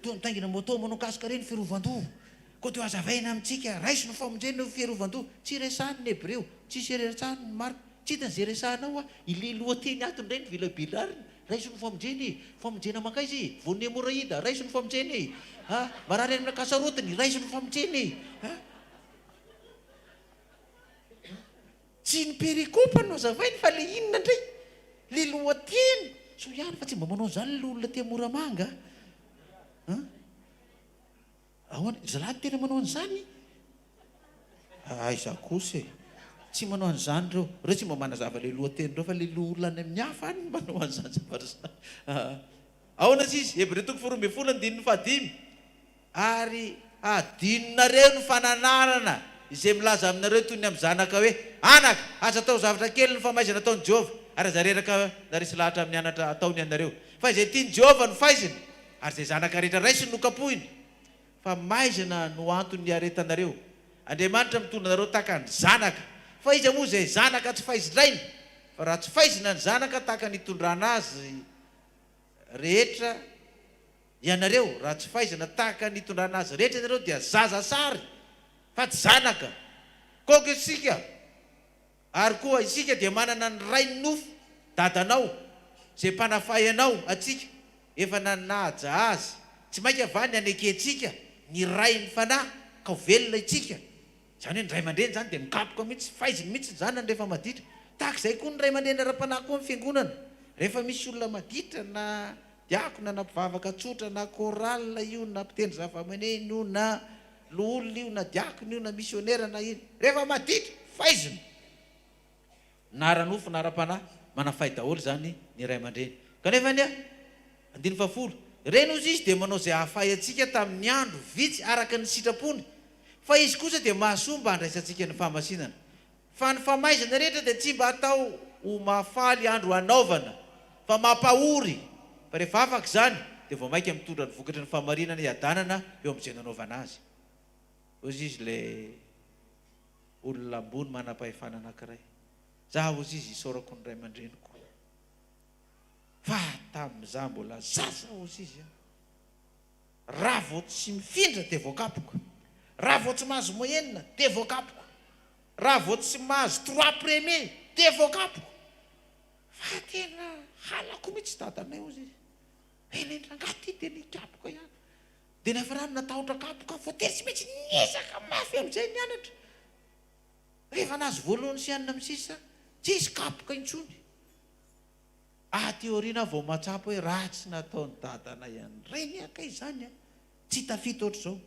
Mitaingina moto manao kasika reny, fiarovan-doha. Koa teo azavaina amintsika, raisy ny famonjena ho fiarovan-doha. Tsy resahany ny Hebreo, tsy resahany ny Marika. Tsy hitany izay resahanao ile lohateny atony reny vilabilariny. Raisy ny famonjeny, famonjena makaizy, vonne moraida, raisy ny famonjeny. Marary amin'ny kasarotiny, raisy ny famonjeny. Tsy ny perikôpa no azavainy fa le inona ndray? Le lohateny. So ihany fa tsy mba manao zany le olona tia moramanga. Ahoana, zalahy tena manao an'izany? Aiza kosa e. Tsy manao an'izany reo. Reo tsy mba manazava le lohateny reo fa le olona any amin'ny hafa any manao an'izany zavatra izany. Ahoana izy? Hebreo 12:5. Ary adinonareo ny fananarana izay milaza aminareo toy ny amin'ny zanaka hoe anaka, aza atao zavatra kely ny famaizana ataon'i Jehovah ary aza reraka narisy lahatra amin'ny anatra ataony ianareo. Fa izay tian'i Jehovah no faizina ary izay zanaka rehetra raisiny no kapohiny. Fa maizana no antony aretanareo. Andriamanitra mitondra anareo tahaka ny zanaka. Fa iza moa izay zanaka tsy faizindrainy. Fa raha tsy faizina ny zanaka tahaka ny itondrana azy rehetra ianareo, raha tsy faizana tahaka ny itondrana azy rehetra ianareo dia zaza sary fa tsy zanaka. Koka isika ary koa isika dia manana ny ray ny nofo dadanao zay mpanafay anao atsika efa nanaja azy. Tsy mainka avany aneketsika ny ray ny fanahy ka ho velona itsika. Zany hoe ny ray aman-dreny zany dia mikapoka mihitsy, faiziny mihitsy zanany rehefa maditra. Tahaka izay koa ny ray aman-dreny ara-panahy koa amin'ny fiangonana. Rehefa misy olona maditra na diakona na mpivavaka tsotra na korala io na mpitendry zava-maneno io na loolona io na diakona io na misionera na ino, rehefa maditra faiziny. Na ara-nofo na ara-panahy manafay daholo zany ny ray aman-dreny. Kanefa ny 10 reny ozy izy dia manao izay ahafay antsika tamin'ny andro vitsy araka ny sitrapony. Fa izy kosa dia mahasomba handraisantsika ny fahamasinana. Fa ny famaizana rehetra dia tsy mba atao ho mahafaly andro hanaovana fa mampahory. Fa rehefa afaka izany dia vao maika mitondra ny vokatry ny fahamarinana hiadanana eo amin'izay nanaovana azy. Ozy izy le olona ambony manam-pahefana anankiray. Zaho ozy izy isaorako ny ray aman-dreniko. Fa tamin'izaho mbola zaza ozy izy. Raha vao tsy mifindra dia voakapoka. Raha vao tsy mahazo moyenina dia voakapoka. Raha vao tsy mahazo 3 premier dia voakapoka. Fa tena halako mihitsy dadanay ozy izy. Enendrangaty dia nikapoka ihany. Dia nafarany natahotra kapoka fa tena tsy maintsy niezaka mafy amin'izay nianatra. Rehefa nazo voalohany sy anina amin'ny sisa tsy izy kapoka intsony. Teoriana vao matsapo hoe ratsy nataony dadana ihany reny aka izany tsy tafita ohatr'izao.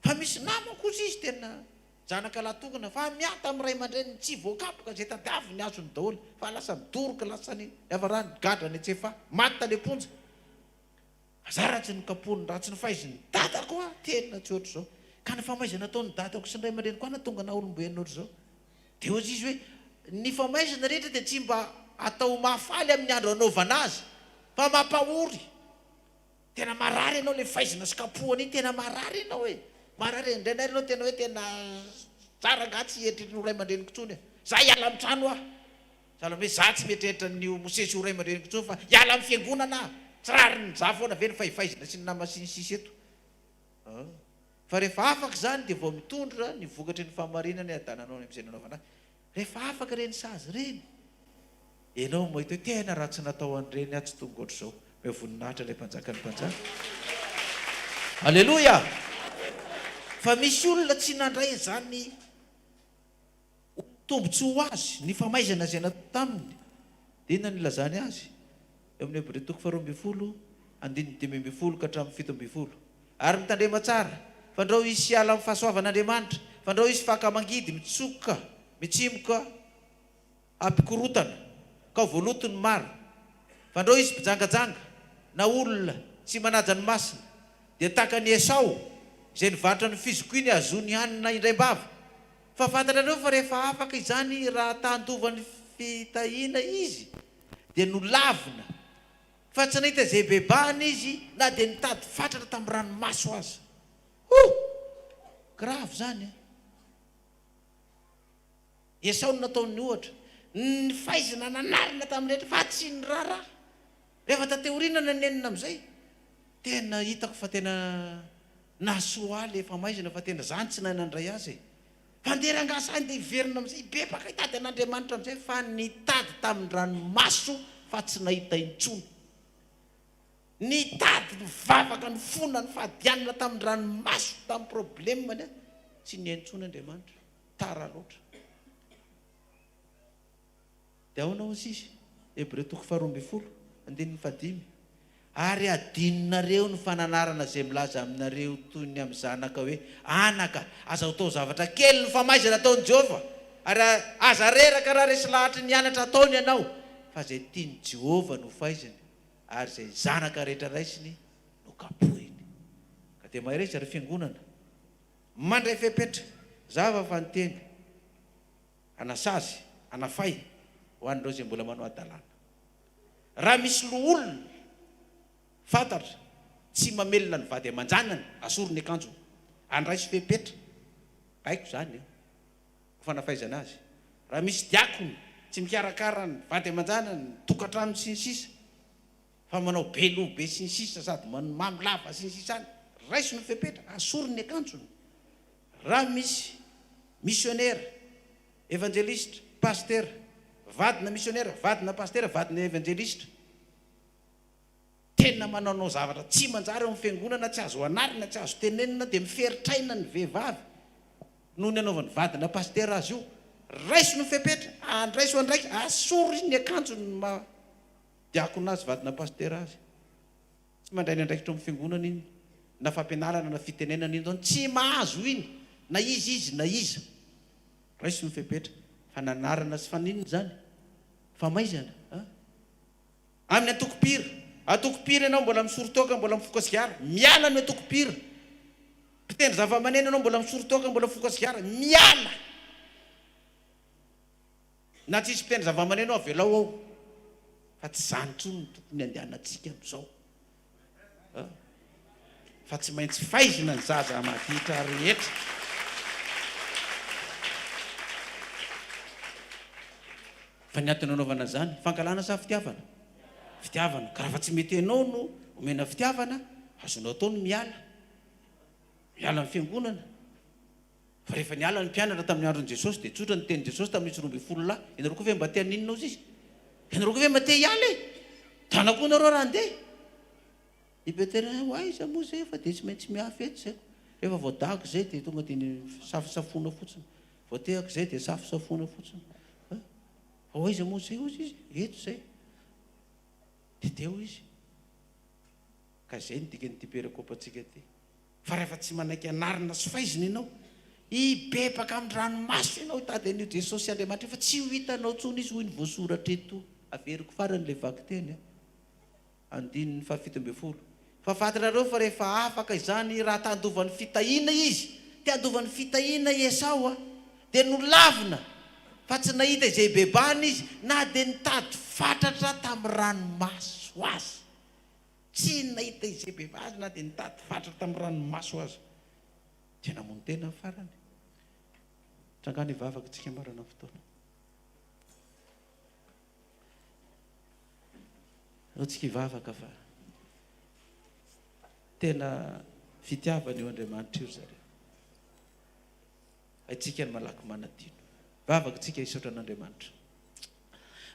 Fa misy namako ozy izy tena janaka latokana fa miata amin'ny ray aman-dreny tsy voakapoka zay tadiavy ny azony daholo fa lasa midoroka lasa ny avarany gadrany tsy efa maty talemponja. Zaratsy ny kapony ratsy ny faiziny dadako tena tsy ohatr'izao. Ka ny famaizana ataon'ny dadako sy ny ray aman-dreny koa na tonga na olomboenina ohatr'izao. Dia ozy izy hoe ny famaizana rehetra dia tsy mba atao mahafaly amin'ny andro anaovana azy fa mampahory. Tena marary ianao le faizina sy kapohany iny, tena marary ianao hoe marary indraindray ianao tena hoe tena saragatsy eritreritry ray aman-dreniko tsony. Za hiala amin'ny trano aho. Sahala hoe za tsy mietreritra ny mosesy ho ray aman-dreniko tsony fa hiala amin'ny fiangonana aho. Tsy rariny za foana ve ny fahifaizina sy ny namasinsisy eto. Fa rehefa afaka zany dia vao mitondra ny vokatry ny fahamarinana hadananao amin'izay nanaovana. Rehefa afaka reny sazy reny, ianao mahita hoe tena ratsy natao an'ireny tsy tonga ohatr'izao. Eo voninahitra ilay mpanjaka ny mpanjaka. Aleloia. Fa misy olona tsy nandray izany tombontsoa ho azy ny famaizana izay natao taminy. Dia inona no ilazany azy? Eo amin'ny Hebreo 12:20 ka hatramin'ny 17. Ary mitandrema tsara fandrao izy hiala amin'ny fahasoavan'Andriamanitra, fandrao izy fakamangidy mitsoka mitsimoka ampikorotana ka voalotony maro, fandrao izy mpijangajanga na olona tsy manaja ny masina, dia tahaka ny Esau izay nivarotra ny fizikoiny azony hanina indray-bava. Fa fantatrareo fa rehefa afaka izany raha tandovan'ny fitahiana izy dia nolavina, fa tsy nahita izay bebahana izy na dia nitady fatratra tamin'ny ranomaso aza. Grave zany. Esau no nataony ohatra, ny fahaizana nanarina tamin'ny rehetra fa tsy ny raharaha. Rehefa tateoriana nanenina amin'izay, tena hitako fa tena nasoa ilay famaizana fa tena zany tsy nanandray azy. Fandeha rangasany dia hiverina amin'izay bebaka hitady an'Andriamanitra amin'izay fa nitady tamin'ny ranomaso fa tsy nahita intsony. Nitady nivavaka ny fona ny fahadianana tamin'ny ranomaso tamin'ny problemany tsy niantsony Andriamanitra. Tara loatra. Dia ahoana hozy izy? Hebreo 12:15. Ary adinonareo ny fananarana izay milaza aminareo toy ny amin'ny zanaka hoe anaka, aza atao zavatra kely ny famaizana ataon'i Jehova, ary aza reraka raha resy lahatra ny anatra ataony ianao, fa izay tiany Jehova no fahaizany, ary izay zanaka rehetra raisiny no kapohiny. Ka dia mahay rehetra ary fiangonana mandray fepetra zava fanonteny anasazy anafay ho an'ireo izay mbola manao adalàna. Raha misy loholona fantatra tsy mamelona ny vady aman-janany, asoro ny akanjo andraisy fepetra, haiko zany fanafaizana azy. Raha misy diakony tsy mikarakara ny vady aman-janany, tokantrano sy ny sisa, fa manao beloha be sy ny sisa sady mamy lava sy ny sisa any, raiso ny fepetra, asoro ny akanjony. Raha misy missionnaire, évangéliste, pasteur, vadina missionnaire, vadina pasteur, vadina évangéliste, tena manao zavatra tsy manjary eo amin'ny fiangonana, tsy azo anarina, tsy azo tenenina, dia miferitraina ny vehivavy noho ny anaovany vadina pasteur azy io, raiso ny fepetra, andraiso andraiky, asoro ny akanjo ny diakona azy, vadina pasteur azy. Tsy mandray ny andraikitra amin'ny fiangonana iny, na fampianarana na fitenenana iny zany tsy mahazo iny, na izy na iza, raiso ny fepetra. Fananarana sy faninona zany? Famaizana. Amin'ny atokopira, atokopira ianao mbola misorotoka, mbola mifoka sigara, miala ny atokopira. Mpitendry zava-maneno ianao mbola misorotoka, mbola mifoka sigara, miala. Na tsisy mpitendry zava-maneno avelao ao, fa tsy zany tsony ny tokony andehanantsika amin'izao. Fa tsy maintsy faizina ny zaza maditra rehetra. Fa ny antony anaovana zany, fankalana sa fitiavana? Fitiavana. Ka raha fa tsy mety anao no omena fitiavana, azonao atao no miala. Miala amin'ny fiangonana. Fa rehefa niala ny mpianatra tamin'ny andron'i Jesosy dia tsotra ny tenin'i Jesosy tamin'ny 12 lahy. Ianareo koa ve mba te haninona ozy izy? Ianareo koa ve mba te hiala e? Tanako nareo raha andeha. I Petera, aiza moa zay fa dia tsy maintsy miafy eto zay. Rehefa voadahako zay dia tonga dia ny safosafoana fotsiny. Voatehako zay dia safosafoana fotsiny. Aiza moa zay ozy izy? Eto zay. Dia teo izy. Ka zay ny dikan'ity perakôpantsika ty. Fa rehefa tsy manaiky anarina sy faizina ianao, hibebaka amin'ny ranomaso ianao hitady an'io Jesosy Andriamanitra fa tsy ho hitanao tsony izy hoy ny voasoratra eto. Averiko farany le vaky teny. 7:10. Fa fantarareo fa rehefa afaka izany raha tandovan'ny fitahiana izy, te andovan'ny fitahiana Esau dia nolavina, fa tsy nahita izay bebahana izy na dia nitady fatratra tamin'ny ranomaso azy. Tsy nahita izay bebahana na dia nitady fatratra tamin'ny ranomaso azy. Tena mono tena ny farany. Trangany hivavaka tsika marana fotoana. Tsika hivavaka fa tena fitiavana eo Andriamanitra io zareo. Aitsika ny malaky manadino. Vavaka tsika hisaotra an'Andriamanitra.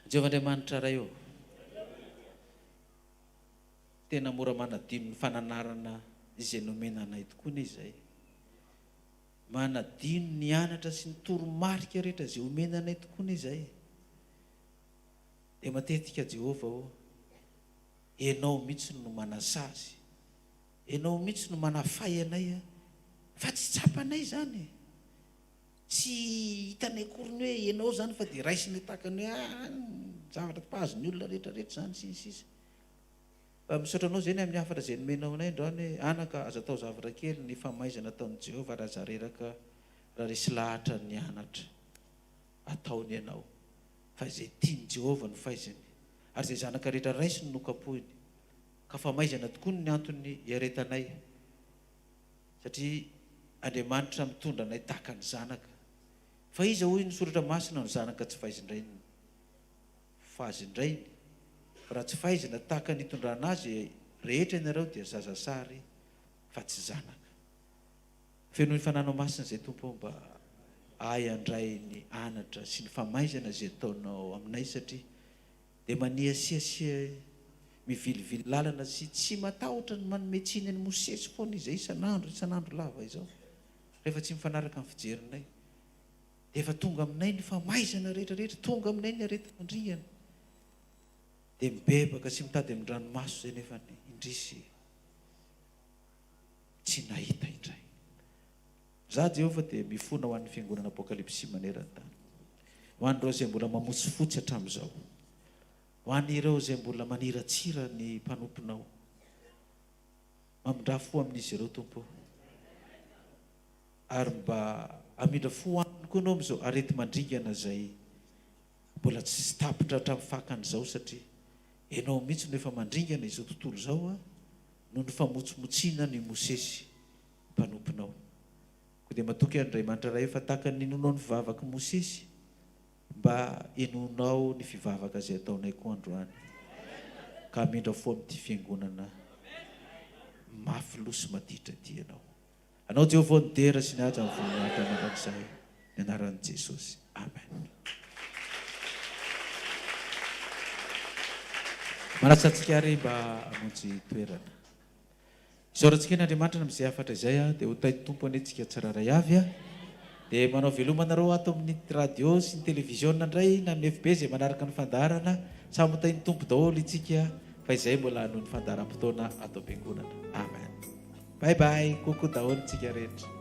Jehovah Andriamanitra raha eo. tena mora manadino ny fananarana izay nomenanay tokoa ny izay. Manadino ny anatra sy ny toromarika rehetra izay omenanay tokoa ny izay. Dia matetika Jehovah o, ianao mihitsy no manasazy, ianao mihitsy no manafay anay, fa tsy tsapanay zany. Tsy hitanay akory ny hoe ianao zany fa dia raisiny tahaka ny hoe zavatra paziny olona rehetrarehetra zany sisy. Misaotra anao zany amin'ny hafatra izay nomenao anay androany hoe anaka aza atao zavatra kely ny famaizana ataon'i Jehovah raha zareraka raha resy lahatra ny anatra ataony ianao. Fa izay tiany Jehovah no faizany, ary izay zanaka rehetra raisiny no kapohiny. Ka famaizana tokoa ny antony iaretanay, satria Andriamanitra mitondra anay tahaka ny zanaka. Fa iza hoy ny soratra masina ny zanaka tsy faizindrainy, fahazindrainy. Raha tsy fahaizana tahaka ny itondrana azy rehetra ianareo dia zazasary fa tsy zanaka. Feno ny fananao masina izay Tompo mba ay andray ny anatra sy ny famaizana izay ataonao aminay, satria dia maniasiasia mivilivily lalana sy tsy matahotra ny manometsiny ny mosesy foana izay isan'andro lava izao. Rehefa tsy mifanaraka amin'ny fijerinay dia efa tonga aminay ny famaizana rehetrarehetra, tonga aminay ny aretim-mandringana. Dia mibebaka sy mitady amin'ny ranomaso izay nefa ny indrisy tsy nahita indray. Za Jehovah dia mifona ho an'ny fiangonana Apokalipsy maneran-tany, ho an'ireo izay mbola mamotsy fotsy hatramin'izao, ho an'ireo izay mbola maniratsira ny mpanomponao. Mamindra fo amin'izy ireo Tompo, ary mba amindra fo aminy koa anao amin'izao areti-mandringana izay mbola tsy tapitra hatramin'ny fakan'izao, satria ianao mihitsy no efa mandringana izao tontolo izao no ny famotsimotsiana ny Mosesy mpanomponao. Ko dia matoky Andriamanitra ray efa tahaka ny nonao ny fivavaka Mosesy, mba enonao ny fivavaka izay ataonay koa androany, ka amindra fo amin'ity fiangonana mafy losy maditra ity ianao. Anao Jehovah ny dera sy ny haja amin'ny voninahitra anaran'izay ny anaran'i Jesosy. Amen. Manasantsika ary mba hamonjy toerana. Isaorantsika ny Andriamanitra amin'izay afatra izay dia ho taity Tompo anetsika tsiraray avy dia manao velomanareo ato amin'ny radio sy ny televiziona indray na amin'ny FB izay manaraka ny fandaharana. Samy ho tainy Tompo daholo itsika, fa izay mbola noho ny fandaharam-potoana ato am-piangonana. Amen. Bye bye, kokoa daholo tsika rehetra.